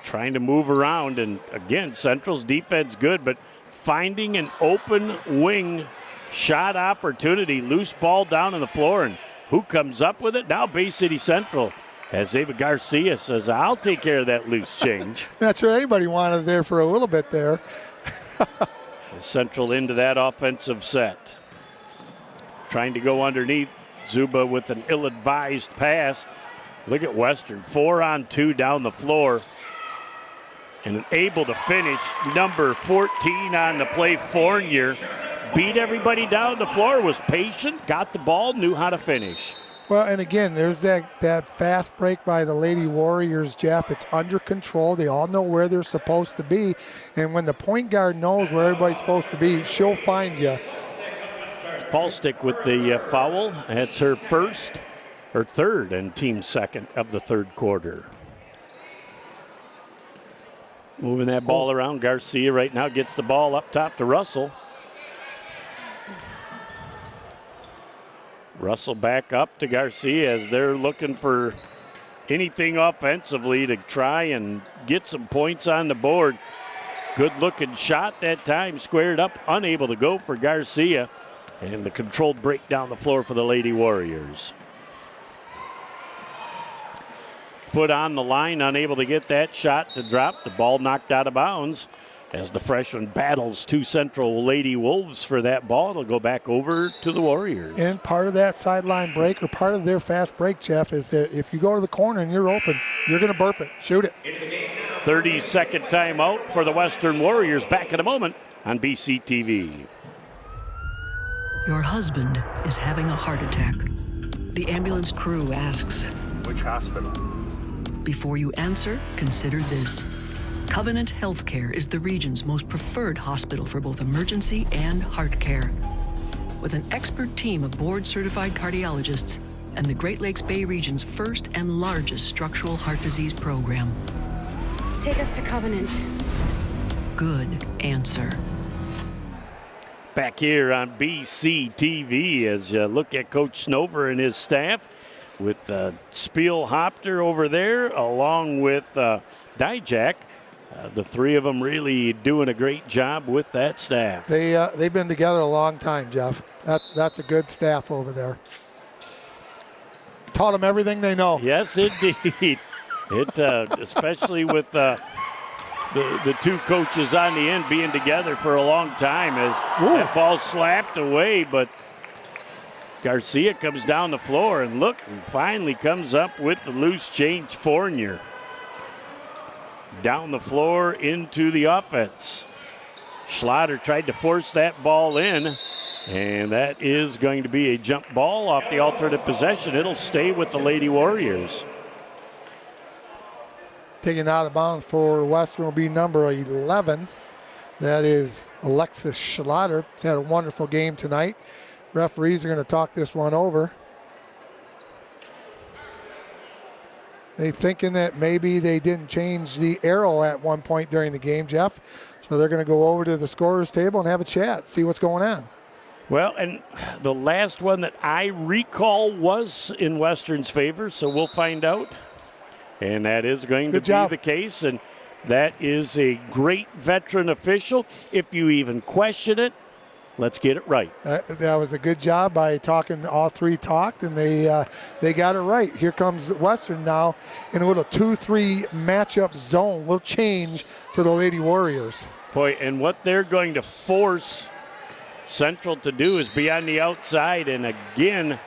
Trying to move around, and again, Central's defense good, but finding an open wing shot opportunity, loose ball down on the floor, and who comes up with it? Now Bay City Central, as David Garcia says, I'll take care of that loose change. Not sure anybody wanted there for a little bit there. Central into that offensive set. Trying to go underneath. Zuba with an ill-advised pass. Look at Western, 4-on-2 down the floor. And able to finish. Number 14 on the play, Fournier. Beat everybody down the floor, was patient, got the ball, knew how to finish. Well, and again, there's that fast break by the Lady Warriors, Jeff. It's under control. They all know where they're supposed to be. And when the point guard knows where everybody's supposed to be, she'll find you. Fallstick with the foul. That's her third, and team second of the third quarter. Moving that ball around. Garcia right now gets the ball up top to Russell. Russell back up to Garcia as they're looking for anything offensively to try and get some points on the board. Good looking shot that time, squared up, unable to go for Garcia. And the controlled break down the floor for the Lady Warriors. Foot on the line, unable to get that shot to drop. The ball knocked out of bounds as the freshman battles two Central Lady Wolves for that ball. It'll go back over to the Warriors. And part of that sideline break, or part of their fast break, Jeff, is that if you go to the corner and you're open, you're going to burp it. Shoot it. 30-second timeout for the Western Warriors. Back in a moment on BCTV. Your husband is having a heart attack. The ambulance crew asks, which hospital? Before you answer, consider this. Covenant Healthcare is the region's most preferred hospital for both emergency and heart care. With an expert team of board-certified cardiologists and the Great Lakes Bay region's first and largest structural heart disease program. Take us to Covenant. Good answer. Back here on BCTV as you look at Coach Snover and his staff with Spielhopter over there along with Dijak. The three of them really doing a great job with that staff. They've been together a long time, Jeff. That's a good staff over there. Taught them everything they know. Yes, indeed. Especially with the two coaches on the end being together for a long time as that ball slapped away, but Garcia comes down the floor and finally comes up with the loose change. Fournier down the floor into the offense. Schlatter tried to force that ball in, and that is going to be a jump ball off the alternate possession. It'll stay with the Lady Warriors. Taken out of bounds for Western will be number 11. That is Alexis Schlatter. He's had a wonderful game tonight. Referees are going to talk this one over. They thinking that maybe they didn't change the arrow at one point during the game, Jeff. So they're going to go over to the scorer's table and have a chat, see what's going on. Well, and the last one that I recall was in Western's favor, so we'll find out. And that is going to be the case, and that is a great veteran official. If you even question it, let's get it right. That was a good job by talking. All three talked, and they got it right. Here comes Western now in a little 2-3 matchup zone. Will change for the Lady Warriors. Boy, and what they're going to force Central to do is be on the outside. And again,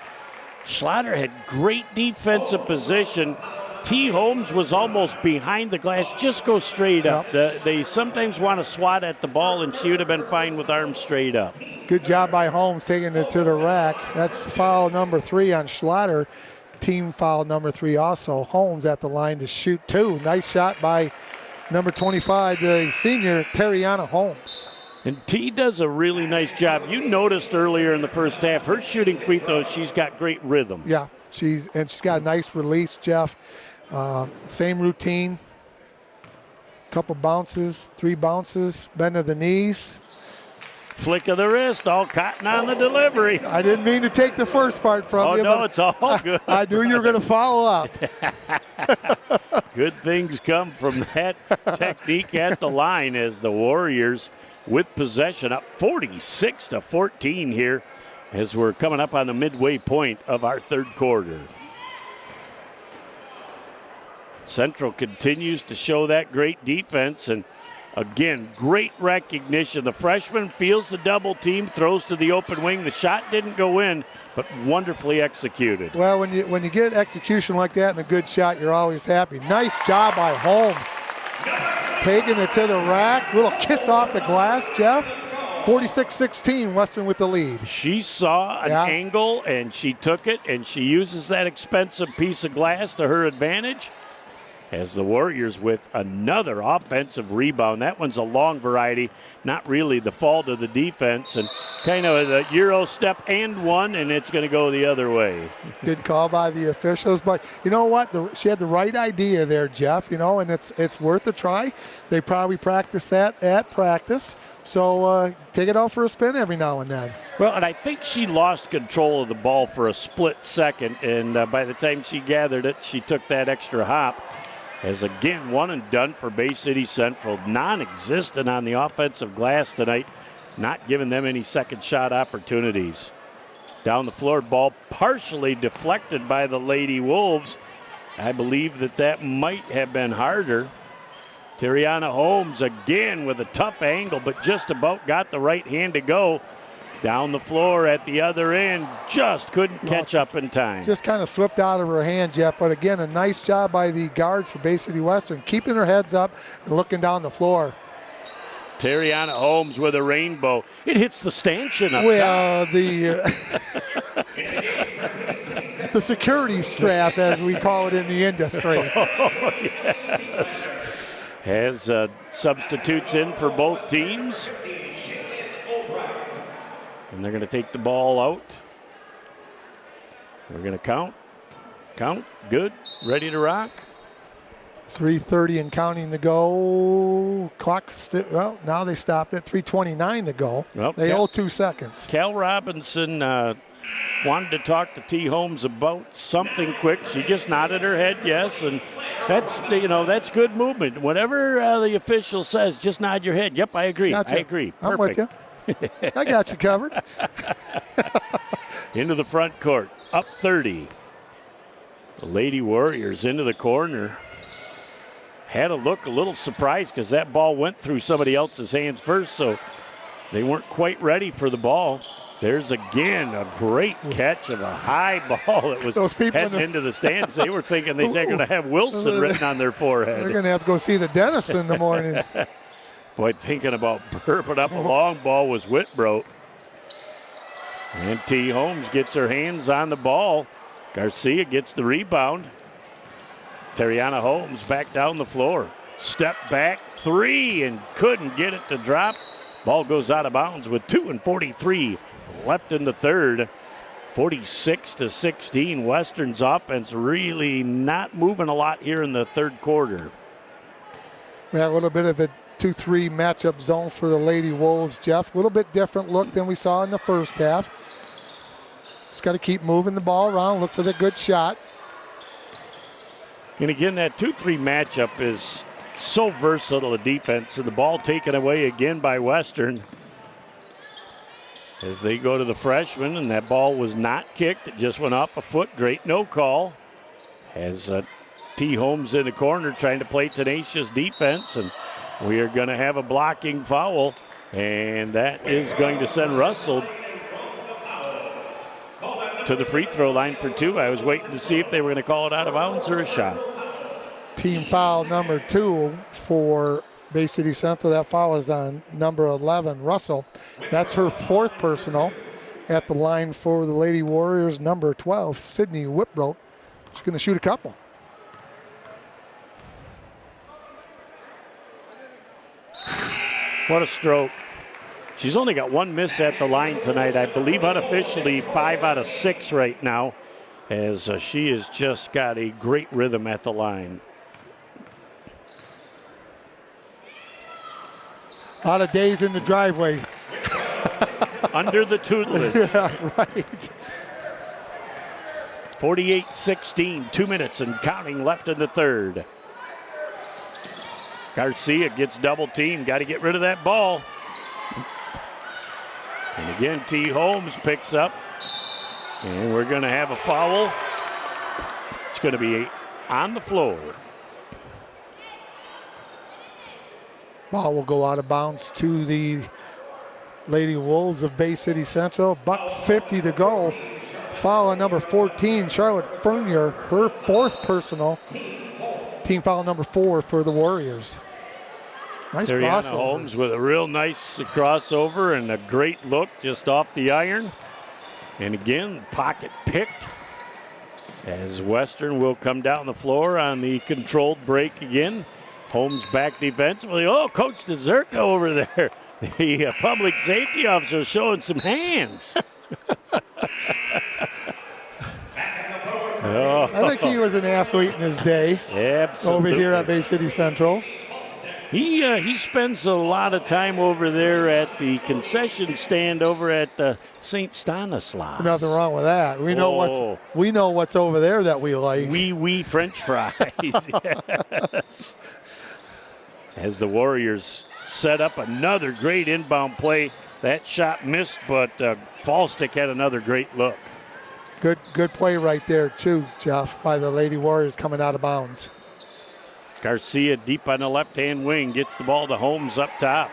Schlatter had great defensive position. T. Holmes was almost behind the glass. Just go straight up. They sometimes want to swat at the ball, and she would have been fine with arms straight up. Good job by Holmes taking it to the rack. That's foul number 3 on Schlatter. Team foul number 3 also. Holmes at the line to shoot 2. Nice shot by number 25, the senior, Terriana Holmes. And T does a really nice job. You noticed earlier in the first half, her shooting free throws, she's got great rhythm. Yeah, she's got a nice release, Jeff. Same routine. Couple bounces, 3 bounces, bend of the knees. Flick of the wrist, all cotton on the delivery. I didn't mean to take the first part from you. Oh, no, it's all good. I knew you were going to follow up. Good things come from that technique at the line as the Warriors with possession up 46-14 here as we're coming up on the midway point of our third quarter. Central continues to show that great defense, and again, great recognition. The freshman feels the double team, throws to the open wing. The shot didn't go in, but wonderfully executed. Well, when you get execution like that and a good shot, you're always happy. Nice job by Holmes. Taking it to the rack. Little kiss off the glass, Jeff. 46-16, Western with the lead. She saw an angle, and she took it, and she uses that expensive piece of glass to her advantage. As the Warriors with another offensive rebound. That one's a long variety, not really the fault of the defense, and kind of a Euro step and one, and it's going to go the other way. Good call by the officials, but you know what? She had the right idea there, Jeff, and it's worth a try. They probably practice that at practice, so take it out for a spin every now and then. Well, and I think she lost control of the ball for a split second, and by the time she gathered it, she took that extra hop. As again, one and done for Bay City Central. Non-existent on the offensive glass tonight, not giving them any second shot opportunities. Down the floor, ball partially deflected by the Lady Wolves. I believe that might have been harder. Terriana Holmes again with a tough angle, but just about got the right hand to go. Down the floor at the other end, just couldn't catch up in time. Just kind of slipped out of her hand, Jeff. But again, a nice job by the guards for Bay City Western, keeping their heads up and looking down the floor. Terriana Holmes with a rainbow. It hits the stanchion up top. The security strap, as we call it in the industry. Oh, yes. Has substitutes in for both teams. And they're going to take the ball out. We're going to count, good, ready to rock. 3:30 and counting to go. Now they stopped at 3:29 to go. Well, they owe 2 seconds. Cal Robinson wanted to talk to T. Holmes about something quick. She just nodded her head yes, and that's good movement. Whenever the official says, just nod your head. Yep, I agree. Gotcha. I agree. Perfect. I'm with you. I got you covered. Into the front court, up 30. The Lady Warriors into the corner. Had to look a little surprised because that ball went through somebody else's hands first, so they weren't quite ready for the ball. There's again a great catch of a high ball that was heading into the stands. They were thinking they're going to have Wilson written on their forehead. They're going to have to go see the dentist in the morning. Boy, thinking about burping up a long ball was Whitbrook. And T. Holmes gets her hands on the ball. Garcia gets the rebound. Terriana Holmes back down the floor. Step back, 3, and couldn't get it to drop. Ball goes out of bounds with 2:43 left in the third. 46-16. Western's offense really not moving a lot here in the third quarter. We had a little bit of a 2-3 matchup zone for the Lady Wolves, Jeff. A little bit different look than we saw in the first half. Just got to keep moving the ball around, look for the good shot. And again, that 2-3 matchup is so versatile a defense, and the ball taken away again by Western as they go to the freshman, and that ball was not kicked. It just went off a foot. Great no call. As T. Holmes in the corner trying to play tenacious defense, and we are going to have a blocking foul, and that is going to send Russell to the free throw line for 2. I was waiting to see if they were going to call it out of bounds or a shot. Team foul number 2 for Bay City Central. That foul is on number 11, Russell. That's her 4th personal. At the line for the Lady Warriors, number 12, Sydney Whiprote. She's going to shoot a couple. What a stroke. She's only got 1 miss at the line tonight. I believe unofficially 5 out of 6 right now, as she has just got a great rhythm at the line. A lot of days in the driveway. Under the tutelage. Yeah, right. 48-16, 2 minutes and counting left in the third. Garcia gets double teamed. Got to get rid of that ball. And again, T. Holmes picks up. And we're going to have a foul. It's going to be on the floor. Ball will go out of bounds to the Lady Wolves of Bay City Central. $1:50 to go. Foul on number 14, Charlotte Fernier, her 4th personal. Team foul number 4 for the Warriors. Nice Terriana crossover. Holmes with a real nice crossover and a great look just off the iron. And again, pocket picked as Western will come down the floor on the controlled break again. Holmes back defensively. Oh, Coach DeZerka over there. The public safety officer showing some hands. I think he was an athlete in his day. Absolutely. Over here at Bay City Central. He spends a lot of time over there at the concession stand over at St. Stanislaus. Nothing wrong with that. We know what's over there that we like. Wee French fries. Yes. As the Warriors set up another great inbound play. That shot missed, but Fallstick had another great look. Good play right there too, Jeff, by the Lady Warriors coming out of bounds. Garcia deep on the left-hand wing gets the ball to Holmes up top.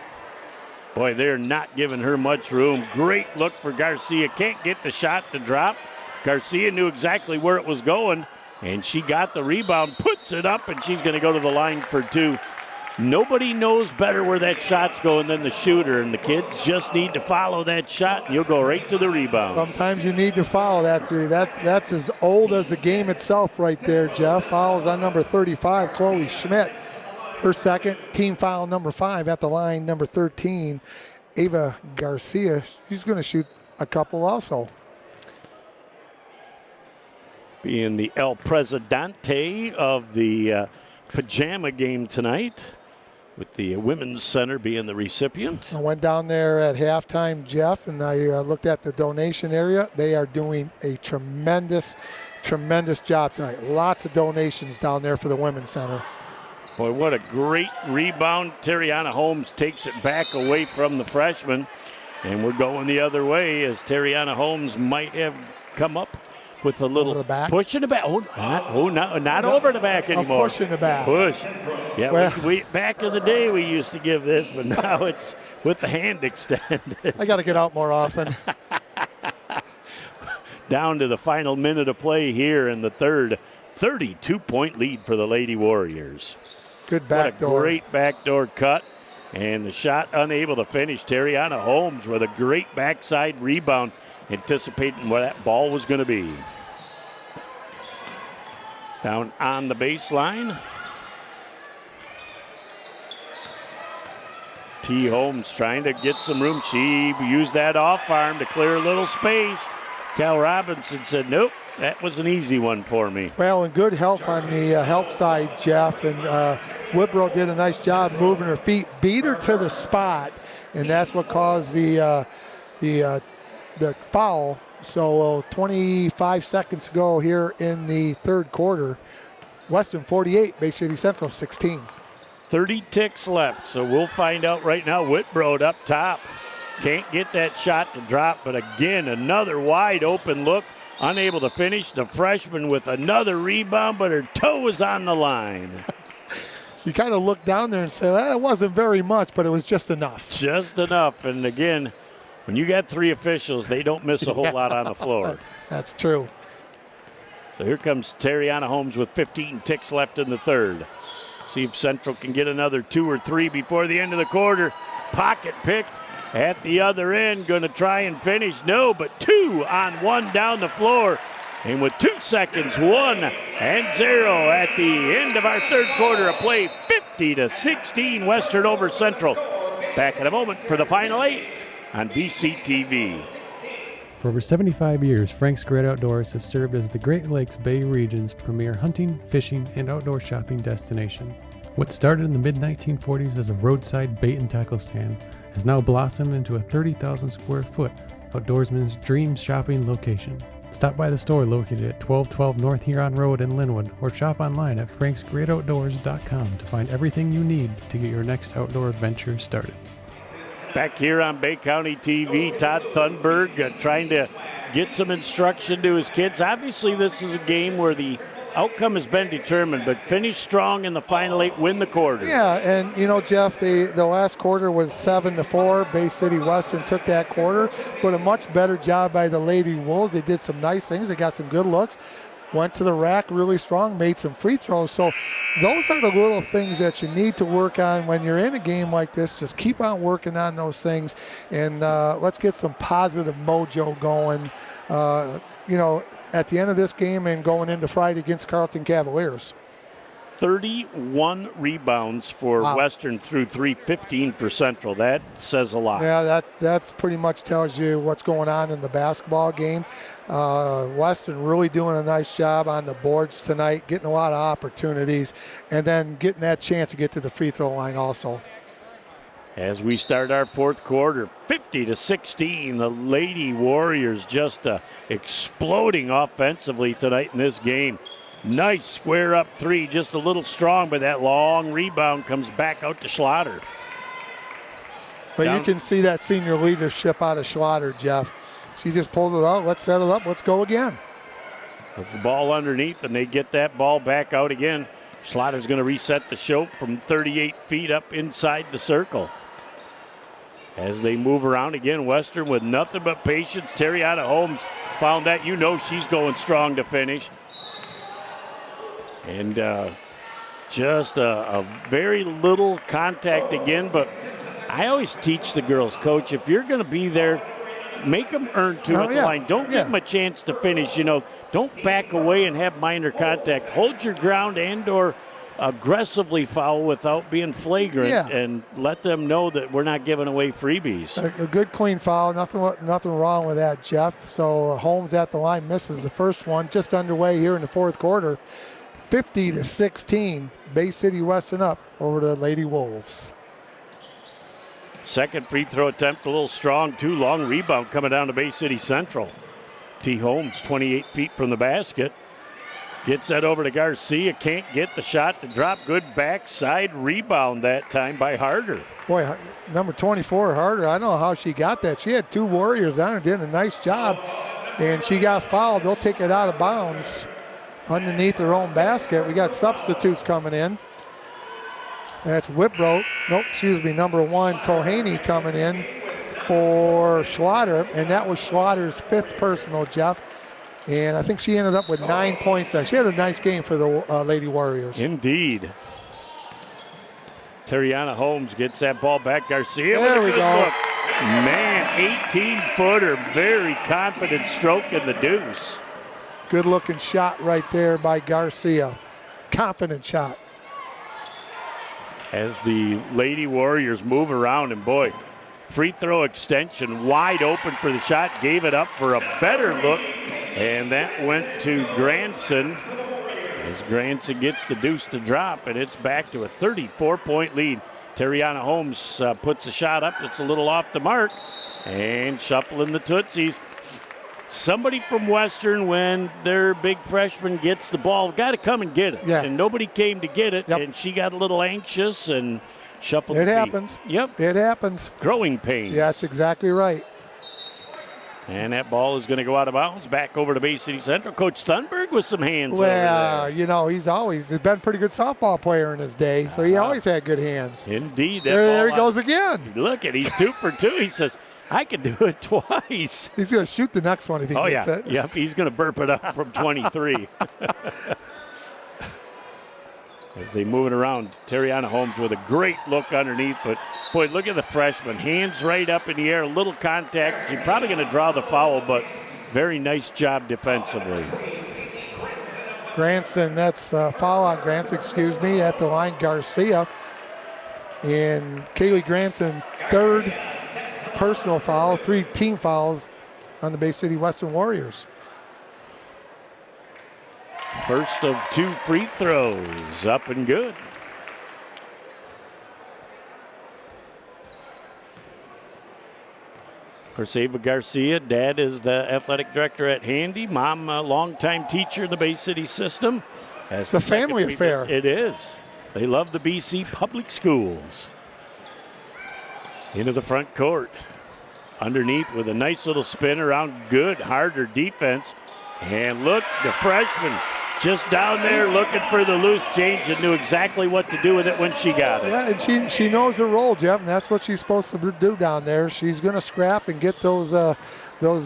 Boy, they're not giving her much room. Great look for Garcia. Can't get the shot to drop. Garcia knew exactly where it was going, and she got the rebound, puts it up, and she's going to go to the line for 2. Nobody knows better where that shot's going than the shooter, and the kids just need to follow that shot, and you'll go right to the rebound. Sometimes you need to follow that. That's as old as the game itself right there, Jeff. Fouls on number 35, Chloe Schmidt. Her 2nd, team foul number 5 at the line, number 13, Ava Garcia. She's going to shoot a couple also. Being the El Presidente of the pajama game tonight, with the Women's Center being the recipient. I went down there at halftime, Jeff, and I looked at the donation area. They are doing a tremendous job tonight. Lots of donations down there for the Women's Center. Boy, what a great rebound. Terriana Holmes takes it back away from the freshman, and we're going the other way as Terriana Holmes might have come up with a little push in the back. Not over the back anymore. Push in the back. Push. Yeah, well, we back in the day we used to give this, but now it's with the hand extended. I got to get out more often. Down to the final minute of play here in the third. 32-point lead for the Lady Warriors. Good backdoor. What a great backdoor cut. And the shot unable to finish. Terriana Holmes with a great backside rebound, anticipating where that ball was going to be. Down on the baseline. T. Holmes trying to get some room. She used that off arm to clear a little space. Cal Robinson said, nope, that was an easy one for me. Well, and good help on the help side, Jeff. And Whitbro did a nice job moving her feet, beat her to the spot, and that's what caused the foul. So 25 seconds to go here in the third quarter. Western 48, Bay City Central 16. 30 ticks left, so we'll find out right now. Whitbro up top. Can't get that shot to drop, but again, another wide open look. Unable to finish. The freshman with another rebound, but her toe was on the line. So you kind of looked down there and said, it wasn't very much, but it was just enough. Just enough. And again, when you got three officials, they don't miss a whole lot on the floor. That's true. So here comes Terriana Holmes with 15 ticks left in the third. See if Central can get another 2 or 3 before the end of the quarter. Pocket picked at the other end. Going to try and finish. No, but 2 on 1 down the floor. And with 2 seconds, 1 and 0 at the end of our third quarter of play. 50-16 Western over Central. Back in a moment for the Final 8 on BCTV. For over 75 years, Frank's Great Outdoors has served as the Great Lakes Bay region's premier hunting, fishing, and outdoor shopping destination. What started in the mid-1940s as a roadside bait and tackle stand has now blossomed into a 30,000 square foot outdoorsman's dream shopping location. Stop by the store located at 1212 North Huron Road in Linwood, or shop online at franksgreatoutdoors.com to find everything you need to get your next outdoor adventure started. Back here on Bay County TV, Todd Thunberg trying to get some instruction to his kids. Obviously, this is a game where the outcome has been determined, but finish strong in the Final 8, win the quarter. Yeah, and you know, Jeff, the last quarter was 7-4. Bay City Western took that quarter, but a much better job by the Lady Wolves. They did some nice things. They got some good looks. Went to the rack really strong, made some free throws. So those are the little things that you need to work on when you're in a game like this. Just keep on working on those things, and let's get some positive mojo going, you know, at the end of this game and going into Friday against Carleton Cavaliers. 31 rebounds for Western through 315 for Central. That says a lot. Yeah, that pretty much tells you what's going on in the basketball game. Western really doing a nice job on the boards tonight, getting a lot of opportunities, and then getting that chance to get to the free throw line also. As we start our fourth quarter, 50-16, the Lady Warriors just exploding offensively tonight in this game. Nice square up three, just a little strong, but that long rebound comes back out to Schlatter. But you can see that senior leadership out of Schlatter, Jeff. She just pulled it out. Let's set it up. Let's go again. That's the ball underneath, and they get that ball back out again. Schlatter's going to reset the show from 38 feet up inside the circle. As they move around again, Western with nothing but patience. Terriana Holmes found that. You know she's going strong to finish. And just a very little contact again. But I always teach the girls, Coach, if you're going to be there, make them earn two at the line. Don't give them a chance to finish. You know, don't back away and have minor contact. Hold your ground and or aggressively foul without being flagrant, and let them know that we're not giving away freebies. A good clean foul. Nothing wrong with that, Jeff. So Holmes at the line misses the first one. Just underway here in the fourth quarter. 50-16. Bay City Western up over the Lady Wolves. Second free throw attempt, a little strong, too long. Rebound coming down to Bay City Central. T. Holmes, 28 feet from the basket. Gets that over to Garcia. Can't get the shot to drop. Good backside rebound that time by Harder. Boy, number 24, Harder, I don't know how she got that. She had two Warriors down and did a nice job. And she got fouled. They'll take it out of bounds underneath their own basket. We got substitutes coming in. That's Whitbro. Number 1, Kohaney coming in for Schlatter. And that was Schlatter's 5th personal, Jeff. And I think she ended up with 9 points. She had a nice game for the Lady Warriors. Indeed. Terriana Holmes gets that ball back. Garcia there with a we good go. look. Man, 18-footer, very confident stroke in the deuce. Good looking shot right there by Garcia. Confident shot. As the Lady Warriors move around, and boy, free throw extension wide open for the shot, gave it up for a better look, and that went to Granson. As Granson gets the deuce to drop, and it's back to a 34-point lead. Terriana Holmes puts a shot up. It's a little off the mark, and shuffling the Tootsies. Somebody from Western, when their big freshman gets the ball, got to come and get it. Yeah. And nobody came to get it, and she got a little anxious and shuffled the It feet. happens. Yep. It happens. Growing pains. Yeah, that's exactly right. And that ball is going to go out of bounds. Back over to Bay City Central. Coach Thunberg with some hands over Well, there. you know, he's been a pretty good softball player in his day, so he always had good hands. Indeed. There he goes again. Look at, he's 2 for 2. He says, I can do it twice. He's going to shoot the next one if he gets it. Yep, he's going to burp it up from 23. As they move it around, Terriana Holmes with a great look underneath, but boy, look at the freshman. Hands right up in the air, a little contact. She's probably going to draw the foul, but very nice job defensively. Granson, that's foul on Granson, at the line, Garcia. And Kaylee Granson, third personal foul, 3 team fouls on the Bay City Western Warriors. First of 2 free throws, up and good. Of course, Ava Garcia, dad is the athletic director at Handy. Mom, a longtime teacher in the Bay City system. It's a family affair. It is. They love the BC public schools. Into the front court. Underneath with a nice little spin around. Good, harder defense. And look, the freshman just down there looking for the loose change and knew exactly what to do with it when she got it. Yeah, and she knows her role, Jeff, and that's what she's supposed to do down there. She's going to scrap and get those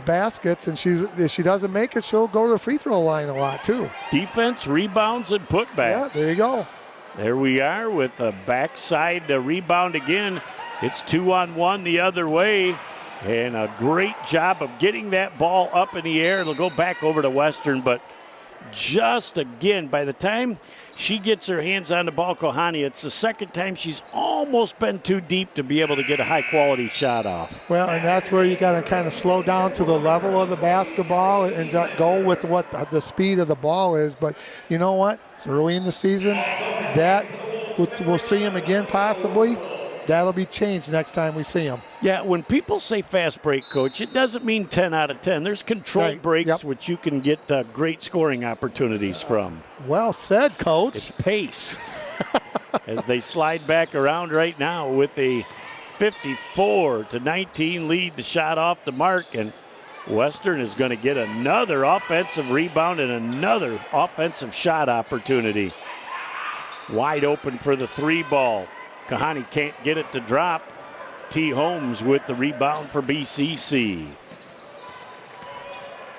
baskets, and if she doesn't make it, she'll go to the free throw line a lot too. Defense, rebounds, and putbacks. Yeah, there you go. There we are with a backside rebound again. It's 2-on-1 the other way. And a great job of getting that ball up in the air. It'll go back over to Western, but just again, by the time she gets her hands on the ball, Kohani, it's the second time she's almost been too deep to be able to get a high-quality shot off. Well, and that's where you got to kind of slow down to the level of the basketball and go with what the speed of the ball is. But you know what? It's early in the season. That we'll see him again possibly. That'll be changed next time we see him. Yeah, when people say fast break, Coach, it doesn't mean 10 out of 10. There's controlled breaks, which you can get great scoring opportunities from. Well said, Coach. It's pace. As they slide back around right now with a 54-19 lead, the shot off the mark, and Western is going to get another offensive rebound and another offensive shot opportunity. Wide open for the 3 ball. Kahani can't get it to drop. T. Holmes with the rebound for BCC.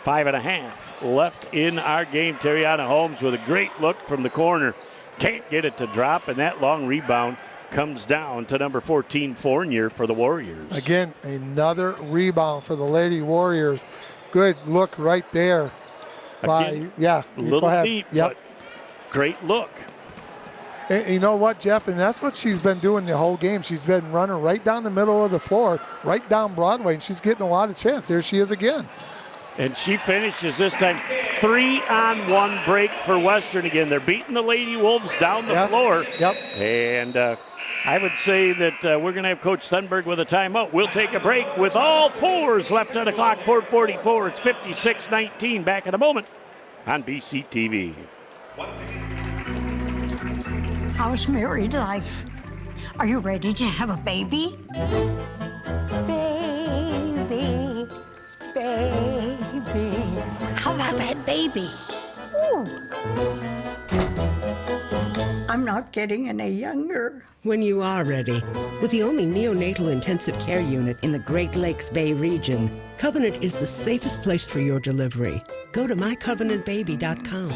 5.5 left in our game. Terriana Holmes with a great look from the corner. Can't get it to drop, and that long rebound comes down to number 14, Fournier for the Warriors. Again, another rebound for the Lady Warriors. Good look right there. Again, a little deep, but great look. And you know what, Jeff? And that's what she's been doing the whole game. She's been running right down the middle of the floor, right down Broadway, and she's getting a lot of chance. There she is again. And she finishes this time 3-on-1 break for Western again. They're beating the Lady Wolves down the floor. Yep. And I would say that we're going to have Coach Thunberg with a timeout. We'll take a break with all 4s left on the clock. 4:44. It's 56-19. Back in a moment on BCTV. How's married life? Are you ready to have a baby? Baby, baby. How about that baby? Ooh. I'm not getting any younger. When you are ready, with the only neonatal intensive care unit in the Great Lakes Bay region, Covenant is the safest place for your delivery. Go to mycovenantbaby.com.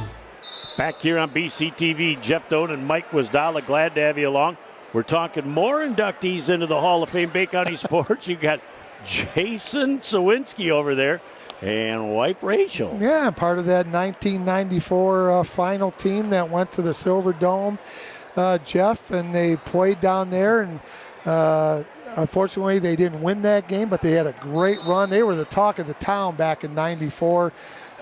Back here on BCTV, Jeff Doan and Mike Wasdala, glad to have you along. We're talking more inductees into the Hall of Fame Bay County Sports. You got Jason Sawinski over there and wipe Rachel. Yeah, part of that 1994 final team that went to the Silver Dome, Jeff, and they played down there. And unfortunately, they didn't win that game, but they had a great run. They were the talk of the town back in '94.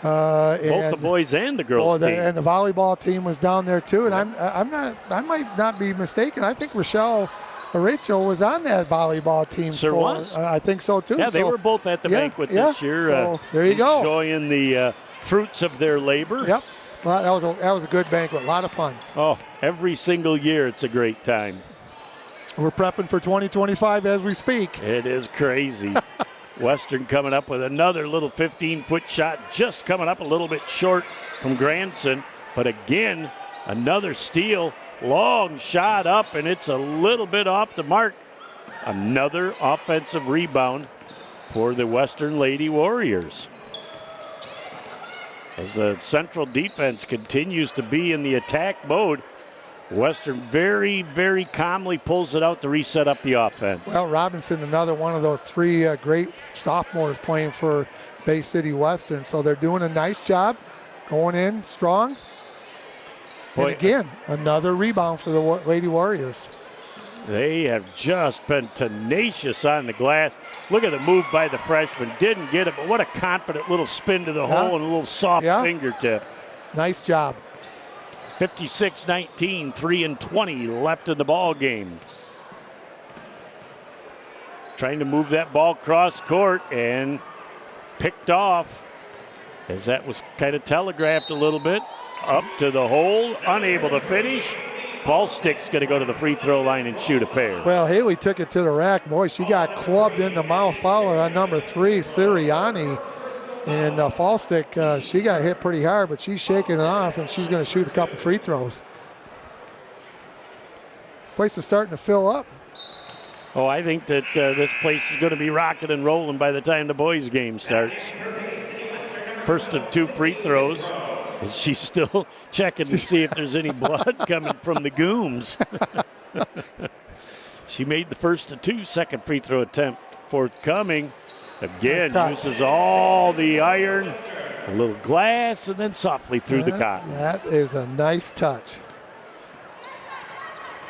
Both the boys and the girls team. And the volleyball team was down there too. And I might not be mistaken. I think Rachel was on that volleyball team. Sure was. I think so too. Yeah, they were both at the banquet this year. So there you go. Enjoying the fruits of their labor. Yep. Well, that was a good banquet. A lot of fun. Oh, every single year it's a great time. We're prepping for 2025 as we speak. It is crazy. Western coming up with another little 15-foot shot, just coming up a little bit short from Granson. But again, another steal, long shot up, and it's a little bit off the mark. Another offensive rebound for the Western Lady Warriors. As the Central defense continues to be in the attack mode, Western very, very calmly pulls it out to reset up the offense. Well, Robinson, another one of those three great sophomores playing for Bay City Western. So they're doing a nice job going in strong. And again, another rebound for the Lady Warriors. They have just been tenacious on the glass. Look at the move by the freshman. Didn't get it, but what a confident little spin to the hole and a little soft fingertip. Nice job. 56-19, 3:20 left in the ball game. Trying to move that ball cross court and picked off as that was kind of telegraphed a little bit. Up to the hole, unable to finish. Falstick's going to go to the free throw line and shoot a pair. Well, Haley took it to the rack. Boy, she got clubbed in the mouth. Follower on number 3, Sirianni. And Falstick, she got hit pretty hard, but she's shaking it off, and she's going to shoot a couple free throws. Place is starting to fill up. Oh, I think that this place is going to be rocking and rolling by the time the boys' game starts. First of 2 free throws. And she's still checking to see if there's any blood coming from the gooms. She made the first of 2, second free throw attempt forthcoming. Again, uses all the iron, a little glass, and then softly through the cotton. That is a nice touch.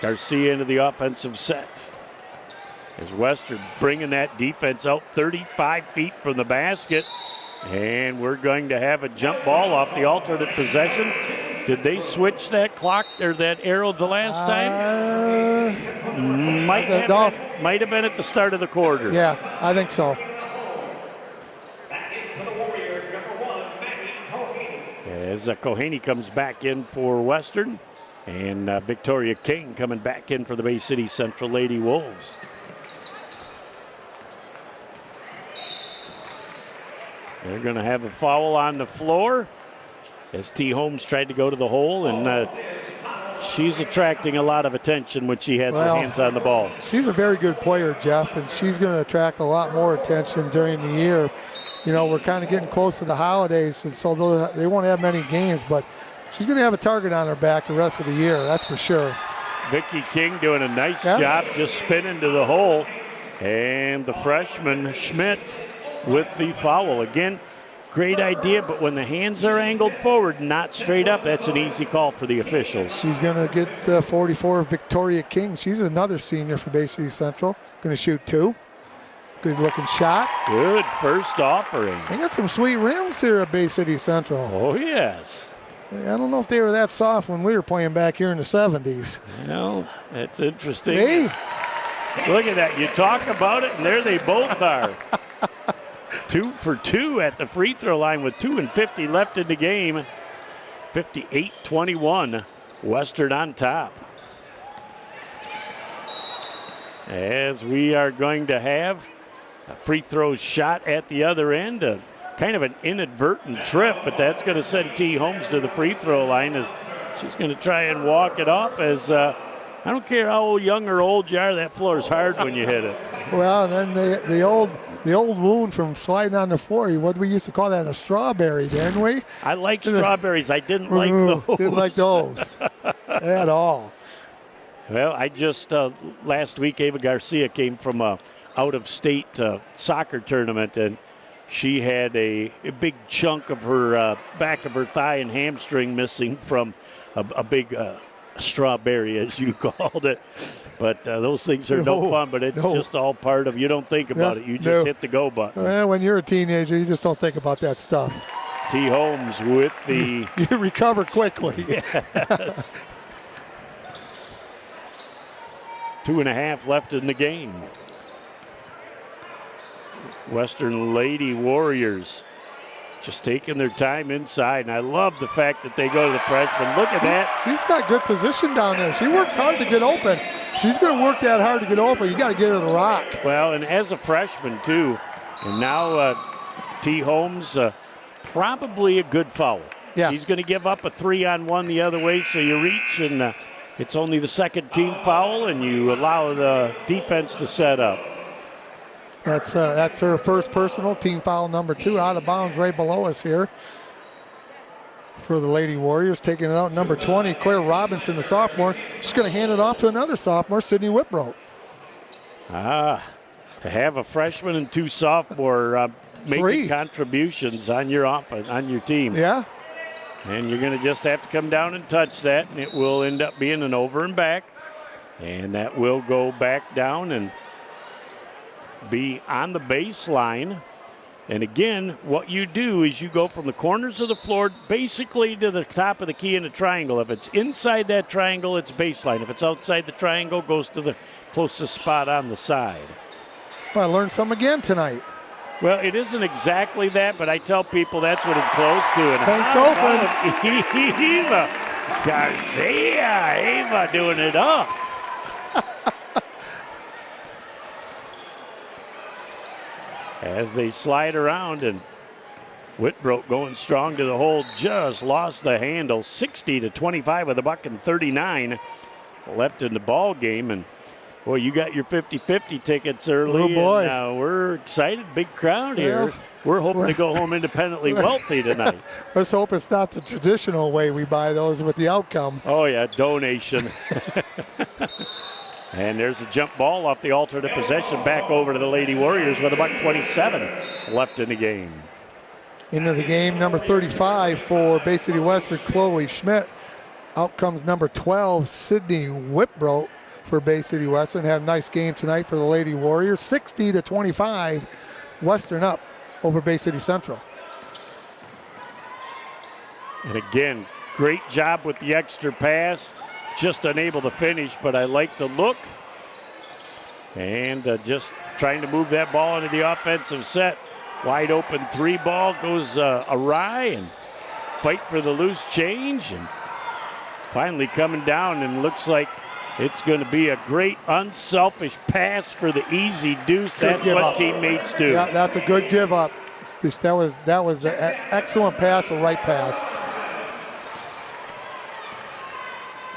Garcia into the offensive set. As Western bringing that defense out 35 feet from the basket. And we're going to have a jump ball off the alternate possession. Did they switch that clock or that arrow the last time? Might have been at the start of the quarter. Yeah, I think so. As Kohaney comes back in for Western. And Victoria King coming back in for the Bay City Central Lady Wolves. They're going to have a foul on the floor as T. Holmes tried to go to the hole, and she's attracting a lot of attention when she has her hands on the ball. She's a very good player, Jeff, and she's going to attract a lot more attention during the year. You know, we're kind of getting close to the holidays, and so they won't have many games, but she's going to have a target on her back the rest of the year, that's for sure. Vicky King doing a nice job just spinning to the hole, and the freshman Schmidt with the foul. Again, great idea, but when the hands are angled forward, not straight up, that's an easy call for the officials. She's going to get 44, Victoria King. She's another senior for Bay City Central. Going to shoot 2. Good looking shot. Good first offering. They got some sweet rims here at Bay City Central. Oh, yes. I don't know if they were that soft when we were playing back here in the 70s. Well, that's interesting. Hey. Look at that. You talk about it, and there they both are. 2 for 2 at the free throw line with 2:50 left in the game. 58-21, Western on top. As we are going to have a free throw shot at the other end, kind of an inadvertent trip, but that's going to send T. Holmes to the free throw line as she's going to try and walk it off. As I don't care how young or old you are, that floor is hard when you hit it. Well, and then the old wound from sliding on the floor. What we used to call that a strawberry, didn't we? I like strawberries. I didn't like those. Didn't like those at all. Well, I just last week Ava Garcia came from out-of-state soccer tournament, and she had a big chunk of her back of her thigh and hamstring missing from a big strawberry, as you called it. But those things are no fun, but it's just all part of, you don't think about it. You just hit the go button. Well, when you're a teenager, you just don't think about that stuff. T. Holmes with the... You recover quickly. Yes. 2.5 left in the game. Western Lady Warriors just taking their time inside, and I love the fact that they go to the freshman. Look at that. She's got good position down there. She works hard to get open. She's going to work that hard to get open. You got to get her to rock. Well, and as a freshman, too, and now T. Holmes, probably a good foul. Yeah. She's going to give up a 3-on-1 the other way, so you reach, and it's only the second team foul, and you allow the defense to set up. That's her first personal, team foul number 2, out of bounds right below us here for the Lady Warriors. Taking it out, number 20, Claire Robinson, the sophomore. She's going to hand it off to another sophomore, Sydney Whitbrow. To have a freshman and 2 sophomore making contributions on your offense, on your team. Yeah. And you're going to just have to come down and touch that, and it will end up being an over and back. And that will go back down and be on the baseline. And again, what you do is you go from the corners of the floor basically to the top of the key in a triangle. If it's inside that triangle, it's baseline. If it's outside the triangle, it goes to the closest spot on the side. Well, I learned some again tonight. Well, it isn't exactly that, but I tell people that's what it's close to. And Thanks open. Eva Garcia, Eva doing it up. As they slide around, and Whitbrook going strong to the hole, just lost the handle. 60-25 with $1.39 left in the ball game. And boy, you got your 50-50 tickets early. Oh boy. And, we're excited, big crowd here. Yeah. We're hoping to go home independently wealthy tonight. Let's hope it's not the traditional way we buy those with the outcome. Oh yeah, donation. And there's a jump ball off the alternate possession back over to the Lady Warriors with $1.27 left in the game. Into the game, number 35 for Bay City Western, Chloe Schmidt. Out comes number 12, Sydney Whitbrook for Bay City Western. Had a nice game tonight for the Lady Warriors. 60-25, Western up over Bay City Central. And again, great job with the extra pass. Just unable to finish, but I like the look. And just trying to move that ball into the offensive set. Wide open 3 ball goes awry, and fight for the loose change. And finally coming down, and looks like it's going to be a great unselfish pass for the easy deuce. That's what teammates do. Yeah, that's a good give up. That was an excellent pass, a right pass.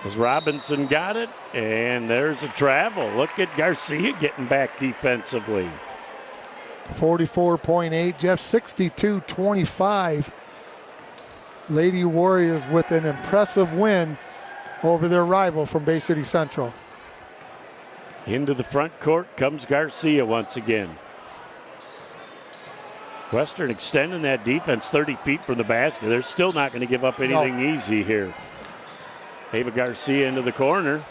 As Robinson got it, and there's a travel. Look at Garcia getting back defensively. 44.8, Jeff, 62-25. Lady Warriors with an impressive win over their rival from Bay City Central. Into the front court comes Garcia once again. Western extending that defense 30 feet from the basket. They're still not going to give up anything easy here. Ava Garcia into the corner.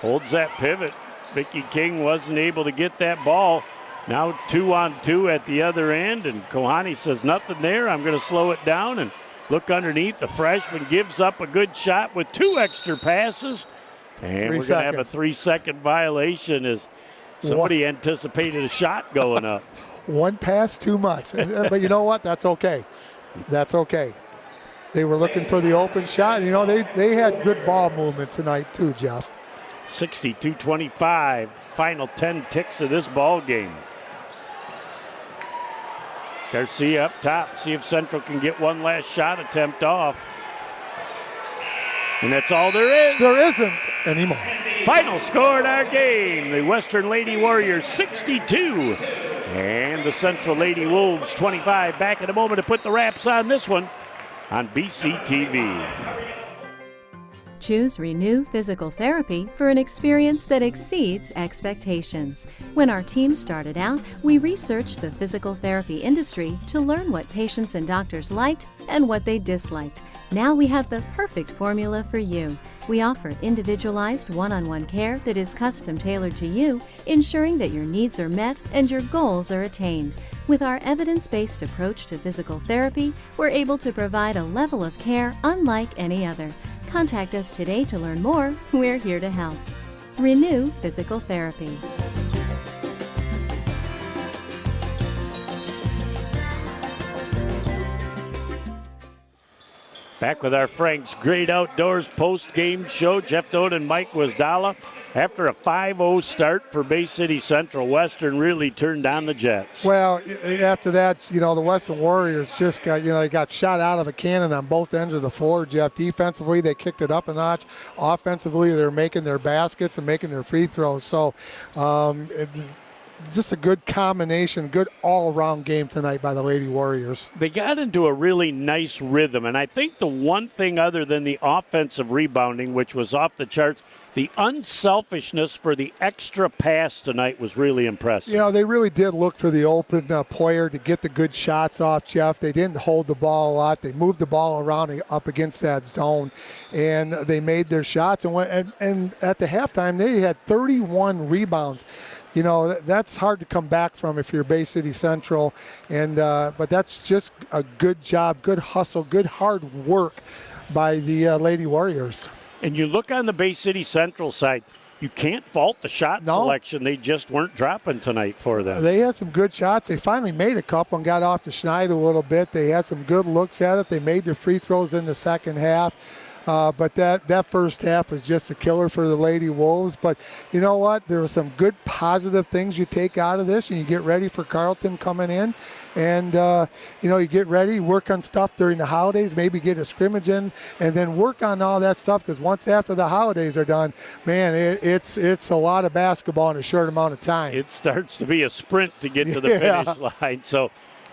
Holds that pivot. Vicky King wasn't able to get that ball. Now 2-on-2 at the other end, and Kohani says nothing there. I'm going to slow it down and look underneath. The freshman gives up a good shot with 2 extra passes. And we're going to have a 3-second violation as somebody anticipated a shot going up. 1 pass too much. But you know what? That's okay. That's okay. They were looking for the open shot. You know, they had good ball movement tonight too, Jeff. 62-25. Final 10 ticks of this ball game. Garcia up top. See if Central can get one last shot attempt off. And that's all there is. There isn't anymore. Final score in our game. The Western Lady Warriors 62. And the Central Lady Wolves 25. Back in a moment to put the wraps on this one on BCTV. Choose Renew Physical Therapy for an experience that exceeds expectations. When our team started out, we researched the physical therapy industry to learn what patients and doctors liked and what they disliked. Now we have the perfect formula for you. We offer individualized one-on-one care that is custom tailored to you, ensuring that your needs are met and your goals are attained. With our evidence-based approach to physical therapy, we're able to provide a level of care unlike any other. Contact us today to learn more. We're here to help. Renew Physical Therapy. Back with our Frank's Great Outdoors post-game show. Jeff Doan and Mike Wasdala. After a 5-0 start for Bay City Central, Western really turned on the Jets. Well, after that, the Western Warriors just got, they got shot out of a cannon on both ends of the floor, Jeff. Defensively, they kicked it up a notch. Offensively, they're making their baskets and making their free throws. So, just a good combination, good all-around game tonight by the Lady Warriors. They got into a really nice rhythm, and I think the one thing other than the offensive rebounding, which was off the charts, the unselfishness for the extra pass tonight was really impressive. They really did look for the open player to get the good shots off, Jeff. They didn't hold the ball a lot. They moved the ball around up against that zone, and they made their shots. And at the halftime, they had 31 rebounds. That's hard to come back from if you're Bay City Central, but that's just a good job, good hustle, good hard work by the Lady Warriors. And you look on the Bay City Central side, you can't fault the shot selection. They just weren't dropping tonight for them. They had some good shots. They finally made a couple and got off the schneid a little bit. They had some good looks at it. They made their free throws in the second half. But that first half was just a killer for the Lady Wolves. But you know what? There were some good positive things you take out of this, and you get ready for Carleton coming in. And, you get ready, work on stuff during the holidays, maybe get a scrimmage in, and then work on all that stuff, because once after the holidays are done, man, it's a lot of basketball in a short amount of time. It starts to be a sprint to get to the finish line. So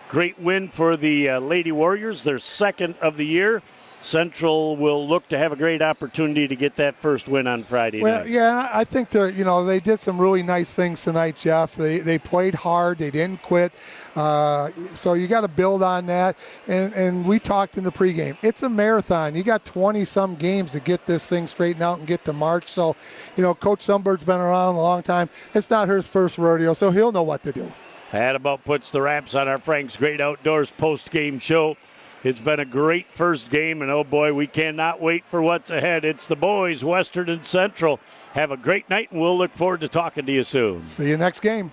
great win for the Lady Warriors, their second of the year. Central will look to have a great opportunity to get that first win on Friday night. Yeah, I think they did some really nice things tonight, Jeff. They played hard. They didn't quit. So you got to build on that. And we talked in the pregame. It's a marathon. You got 20-some games to get this thing straightened out and get to March. So, Coach Sunbird's been around a long time. It's not his first rodeo, so he'll know what to do. That about puts the wraps on our Frank's Great Outdoors post-game show. It's been a great first game, and oh boy, we cannot wait for what's ahead. It's the boys, Western and Central. Have a great night, and we'll look forward to talking to you soon. See you next game.